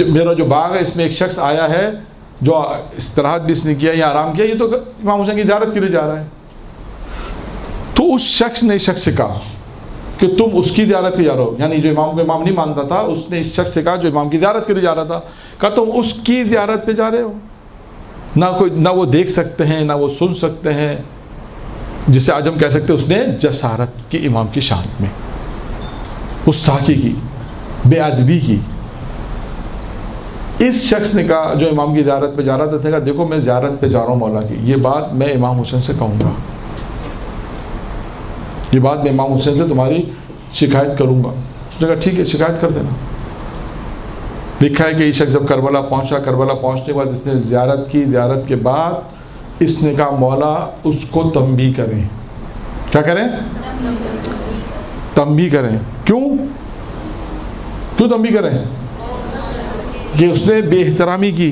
A: میرا جو باغ ہے اس میں ایک شخص آیا ہے جو استراحت بھی اس نے کیا یا آرام کیا، یہ تو امام حسین کی زیارت کے لیے جا رہا ہے۔ تو اس شخص نے اس شخص سے کہا کہ تم اس کی زیارت کے جا رہے ہو، یعنی جو امام کو امام نہیں مانتا تھا اس نے اس شخص سے کہا جو امام کی زیارت کے لیے جا رہا تھا، کہا تم اس کی زیارت پہ جا رہے ہو، نہ وہ دیکھ سکتے ہیں نہ وہ سن سکتے ہیں، جسے آج ہم کہہ سکتے ہیں اس نے جسارت کی امام کی شان میں، گستاخی کی، بے ادبی کی۔ اس شخص نے کہا جو امام کی زیارت پہ جا رہا تھا، کہا دیکھو میں زیارت پہ جا رہا ہوں مولا کی، یہ بات میں امام حسین سے کہوں گا، یہ بات میں امام حسین سے تمہاری شکایت کروں گا۔ اس نے کہا ٹھیک ہے شکایت کر دینا۔ لکھا ہے کہ یہ شخص جب کربلا پہنچا، کربلا پہنچنے کے بعد اس نے زیارت کی، زیارت کے بعد اس نے کہا مولا اس کو تنبیہ کریں۔ کیا کریں؟ تنبیہ کریں۔ کیوں تنبیہ کریں؟ کہ اس نے بے احترامی کی،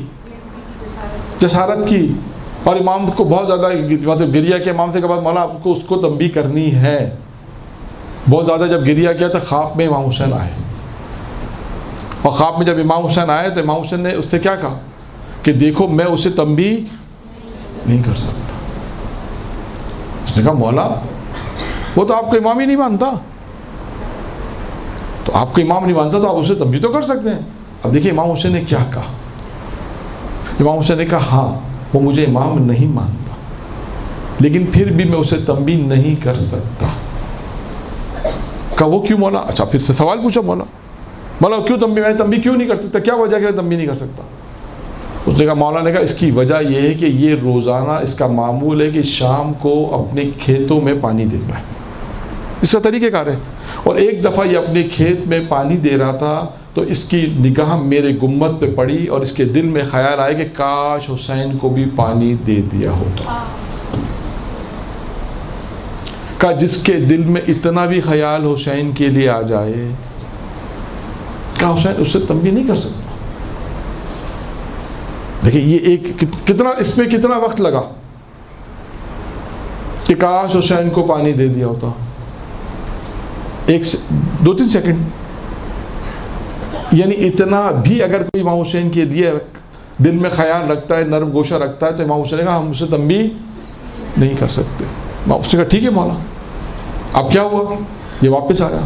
A: جسارت کی، اور امام کو بہت زیادہ مطلب گریہ کیا۔ امام سے کہا مولا آپ کو اس کو تنبیہ کرنی ہے۔ بہت زیادہ جب گریہ کیا تو خواب میں امام حسین آئے، اور خواب میں جب امام حسین آئے تو امام حسین نے اس سے کیا کہا کہ دیکھو میں اسے تنبیہ نہیں کر سکتا۔ اس نے کہا مولا وہ تو آپ کو امام ہی نہیں مانتا، تو آپ کو امام نہیں مانتا تو آپ اسے تنبیہ تو کر سکتے ہیں۔ اب دیکھیے امام حسین نے کیا کہا۔ امام حسین نے کہا ہاں وہ مجھے امام نہیں مانتا، لیکن پھر بھی میں اسے تنبیہ نہیں کر سکتا۔ کہا وہ کیوں مولا؟ اچھا پھر سے سوال پوچھا مولا کیوں میں تنبیہ کیوں نہیں کر سکتا، کیا وجہ کہ میں تنبیہ نہیں کر سکتا؟ اس نے کہا مولا نے کہا اس کی وجہ یہ ہے کہ یہ روزانہ اس کا معمول ہے کہ شام کو اپنے کھیتوں میں پانی دیتا ہے، اس کا طریقہ کار ہے، اور ایک دفعہ یہ اپنے کھیت میں پانی دے رہا تھا تو اس کی نگاہ میرے گنبد پہ پڑی اور اس کے دل میں خیال آئے کہ کاش حسین کو بھی پانی دے دیا ہوتا۔ کہ جس کے دل میں اتنا بھی خیال حسین کے لیے آ جائے، کہ حسین اس سے تنبیہ نہیں کر سکتا۔ دیکھیں یہ ایک کتنا اس میں کتنا وقت لگا کہ کاش حسین کو پانی دے دیا ہوتا، 2-3 سیکنڈ، یعنی اتنا بھی اگر کوئی امام حسین کے لیے دل میں خیال رکھتا ہے، نرم گوشہ رکھتا ہے، تو امام حسین نے کہا ہم اسے تنبیہ نہیں کر سکتے۔ اس نے کہا ٹھیک ہے مولا۔ اب کیا ہوا؟ یہ واپس آیا،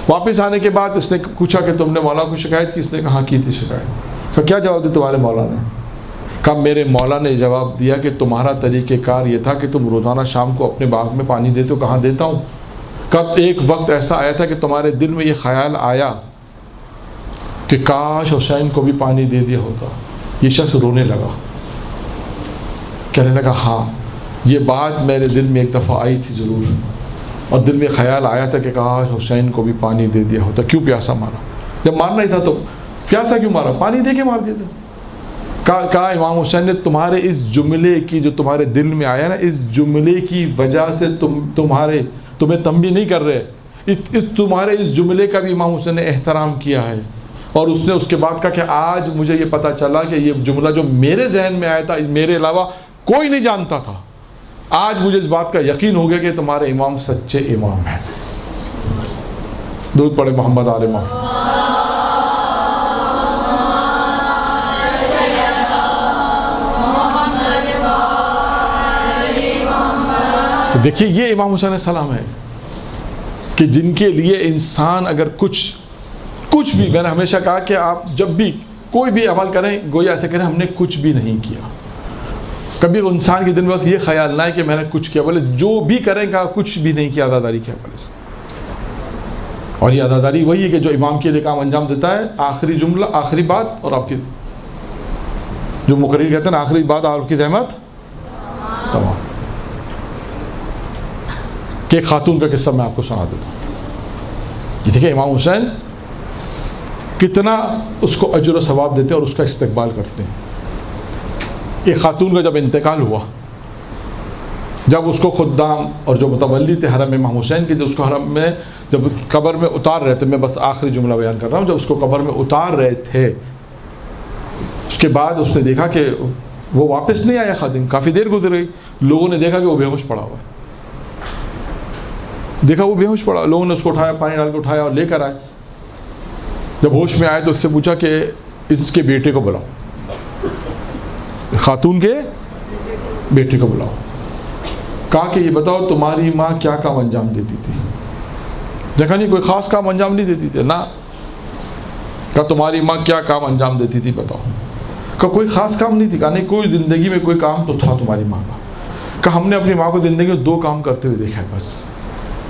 A: واپس آنے کے بعد اس نے پوچھا کہ تم نے مولا کو شکایت کی؟ اس نے کہا ہاں کی تھی شکایت۔ کہا کیا جواب دیا تمہارے مولا نے؟ کہا میرے مولا نے جواب دیا کہ تمہارا طریقہ کار یہ تھا کہ تم روزانہ شام کو اپنے باغ میں پانی دیتے ہو۔ کہاں دیتا ہوں؟ کب ایک وقت ایسا آیا تھا کہ تمہارے دل میں یہ خیال آیا کہ کاش حسین کو بھی پانی دے دیا ہوتا۔ یہ شخص رونے لگا، کہنے لگا ہاں یہ بات میرے دل میں ایک دفعہ آئی تھی ضرور، اور دل میں خیال آیا تھا کہ کاش حسین کو بھی پانی دے دیا ہوتا۔ کیوں پیاسا مارا؟ جب مارنا ہی تھا تو پیاسا کیوں مارا؟ پانی دے کے مار دیتے۔ کہا امام حسین نے تمہارے اس جملے کی جو تمہارے دل میں آیا نا، اس جملے کی وجہ سے تمہیں تنبیہ نہیں کر رہے، تمہارے اس جملے کا بھی امام حسین نے احترام کیا ہے. اور اس نے اس کے بعد کہا کہ آج مجھے یہ پتہ چلا کہ یہ جملہ جو میرے ذہن میں آیا تھا میرے علاوہ کوئی نہیں جانتا تھا، آج مجھے اس بات کا یقین ہو گیا کہ تمہارے امام سچے امام ہیں. درود پڑھے محمد آل محمد. تو دیکھیے یہ امام حسین علیہ السلام ہے کہ جن کے لیے انسان اگر کچھ بھی، میں نے ہمیشہ کہا کہ آپ جب بھی کوئی بھی عمل کریں گویا ایسے کریں ہم نے کچھ بھی نہیں کیا. کبھی انسان کے دل میں بس یہ خیال نہ ہے کہ میں نے کچھ کیا، بولے جو بھی کریں کہا کچھ بھی نہیں کیا، عزاداری کیا بولے. اور یہ عزاداری وہی ہے کہ جو امام کے لیے کام انجام دیتا ہے. آخری جملہ، آخری بات، اور آپ کی جو مقرر کہتے ہیں آخری بات آپ کی زحمت تمام. کہ ایک خاتون کا قصہ میں آپ کو سنا دیتا ہوں. یہ دیکھیں امام حسین کتنا اس کو اجر و ثواب دیتے ہیں اور اس کا استقبال کرتے ہیں. ایک خاتون کا جب انتقال ہوا، جب اس کو خدام اور جو متولی تھے حرم امام حسین کے، جو اس کو حرم میں جب قبر میں اتار رہے تھے، میں بس آخری جملہ بیان کر رہا ہوں، جب اس کو قبر میں اتار رہے تھے اس کے بعد اس نے دیکھا کہ وہ واپس نہیں آیا خادم. کافی دیر گزر گئی، لوگوں نے دیکھا کہ وہ بے ہوش پڑا ہوا ہے. دیکھا وہ بے ہوش پڑا، لوگوں نے اس کو اٹھایا، پانی ڈال کے اٹھایا اور لے کر آئے. جب ہوش میں آئے تو اس سے پوچھا کہ اس کے بیٹے کو بلاؤ، خاتون کے بیٹے کو بلاؤ. کہا کہ یہ بتاؤ تمہاری ماں کیا کام انجام دیتی تھی؟ دیکھا نہیں کوئی خاص کام انجام نہیں دیتی تھی نا. کہا تمہاری ماں کیا کام انجام دیتی تھی بتاؤ؟ کہا کوئی خاص کام نہیں تھی. کہا نہیں کوئی زندگی میں کوئی کام تو تھا تمہاری ماں کا. کہا ہم نے اپنی ماں کو زندگی میں 2 کام کرتے ہوئے دیکھا ہے، بس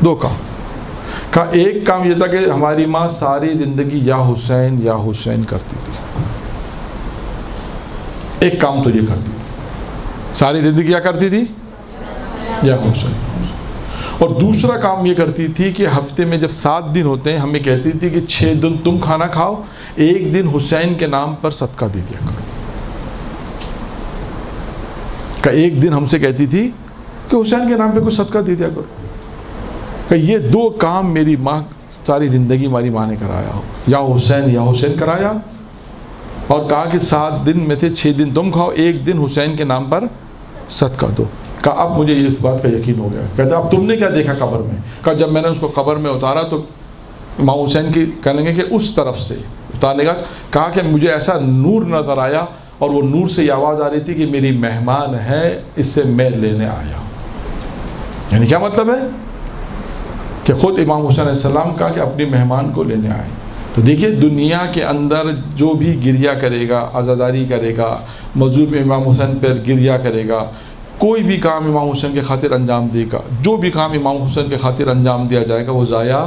A: 2 کام. کہا ایک کام یہ تھا کہ ہماری ماں ساری زندگی یا حسین کرتی تھی. ایک کام تو یہ کرتی تھی، ساری زندگی کیا کرتی تھی؟ یا حسین. اور دوسرا کام یہ کرتی تھی کہ ہفتے میں جب 7 دن ہوتے ہیں ہمیں کہتی تھی کہ 6 دن تم کھانا کھاؤ، 1 دن حسین کے نام پر صدقہ دے دیا کرو. کہ 1 دن ہم سے کہتی تھی کہ حسین کے نام پہ کوئی صدقہ دے دیا کرو. کہ یہ 2 کام میری ماں ساری زندگی ہماری ماں نے کرایا ہو، یا حسین کرایا. اور کہا کہ 7 دن میں سے 6 دن تم کھاؤ، 1 دن حسین کے نام پر صدقہ دو. کہا اب مجھے اس بات کا یقین ہو گیا. کہتا اب تم نے کیا دیکھا قبر میں؟ کہا جب میں نے اس کو قبر میں اتارا تو امام حسین کی کہنے گے کہ اس طرف سے اتارنے کا. کہا کہ مجھے ایسا نور نظر آیا اور وہ نور سے یہ آواز آ رہی تھی کہ میری مہمان ہے، اس سے میں لینے آیا. یعنی کیا مطلب ہے کہ خود امام حسین علیہ السلام کا کہ اپنی مہمان کو لینے آئے. تو دیکھیے دنیا کے اندر جو بھی گریہ کرے گا، عزاداری کرے گا، مظلوم امام حسین پر گریہ کرے گا، کوئی بھی کام امام حسین کے خاطر انجام دے گا، جو بھی کام امام حسین کے خاطر انجام دیا جائے گا وہ ضائع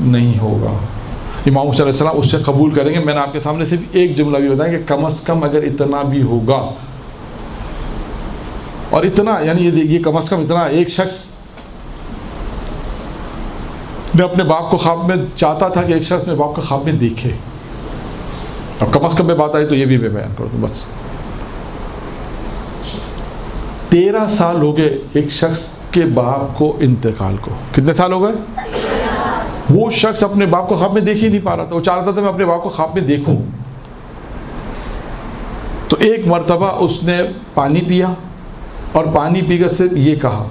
A: نہیں ہوگا. امام حسین علیہ السلام اس سے قبول کریں گے. میں نے آپ کے سامنے صرف ایک جملہ بھی بتایا کہ کم از کم اگر اتنا بھی ہوگا، اور اتنا یعنی یہ کم از کم اتنا، ایک شخص نے اپنے باپ کو خواب میں چاہتا تھا کہ ایک شخص میں باپ کو خواب میں دیکھے. اب کم از کم میں بات آئی تو یہ بھی میں بیان کر دوں. بس 13 سال ہو گئے ایک شخص کے باپ کو انتقال کو. کتنے سال ہو گئے؟ وہ شخص اپنے باپ کو خواب میں دیکھ ہی نہیں پا رہا تھا. وہ چاہ رہا تھا میں اپنے باپ کو خواب میں دیکھوں. تو ایک مرتبہ اس نے پانی پیا اور پانی پی کر صرف یہ کہا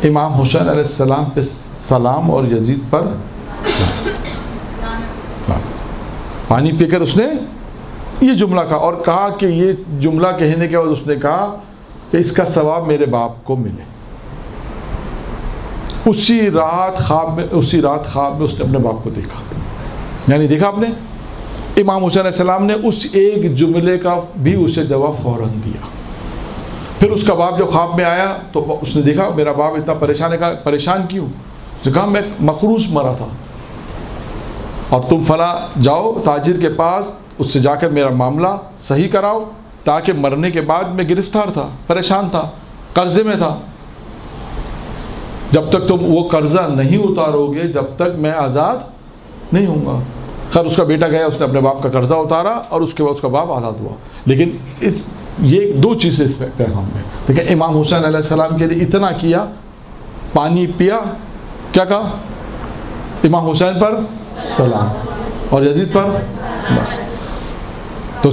A: امام حسین علیہ السلام پہ سلام اور یزید پر. پانی پی کر اس نے یہ جملہ کہا اور کہا کہ یہ جملہ کہنے کے بعد اس نے کہا کہ اس کا ثواب میرے باپ کو ملے. اسی رات خواب میں اس نے اپنے باپ کو دیکھا. یعنی دیکھا آپ نے امام حسین علیہ السلام نے اس ایک جملے کا بھی اسے جواب فوراً دیا. پھر اس کا باپ جب خواب میں آیا تو اس نے دیکھا میرا باپ اتنا پریشان ہے. کہا پریشان کیوں؟ اس نے کہا میں مقروض مرا تھا اور تم فلاں جاؤ تاجر کے پاس، اس سے جا کر میرا معاملہ صحیح کراؤ تاکہ مرنے کے بعد میں گرفتار تھا، پریشان تھا، قرضے میں تھا. جب تک تم وہ قرضہ نہیں اتارو گے جب تک میں آزاد نہیں ہوں گا. خیر اس کا بیٹا گیا، اس نے اپنے باپ کا قرضہ اتارا اور اس کے بعد اس کا باپ آزاد ہوا. لیکن یہ دو چیزیں اس پیغام میں دیکھیں. امام حسین علیہ السلام کے لیے اتنا کیا, پانی پیا, کیا کہا؟ امام حسین پر سلام, اور یزید پر بس. تو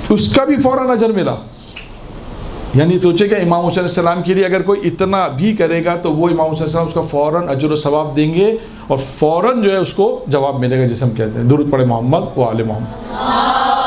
A: اس کا بھی فوراً اجر ملا. یعنی سوچے کہ امام حسین علیہ السلام کے لیے اگر کوئی اتنا بھی کرے گا تو وہ امام حسین علیہ السلام اس کا فوراً اجر و ثواب دیں گے, اور فوراً جو ہے اس کو جواب ملے گا, جسے ہم کہتے ہیں درود پڑھے محمد و آل محمد.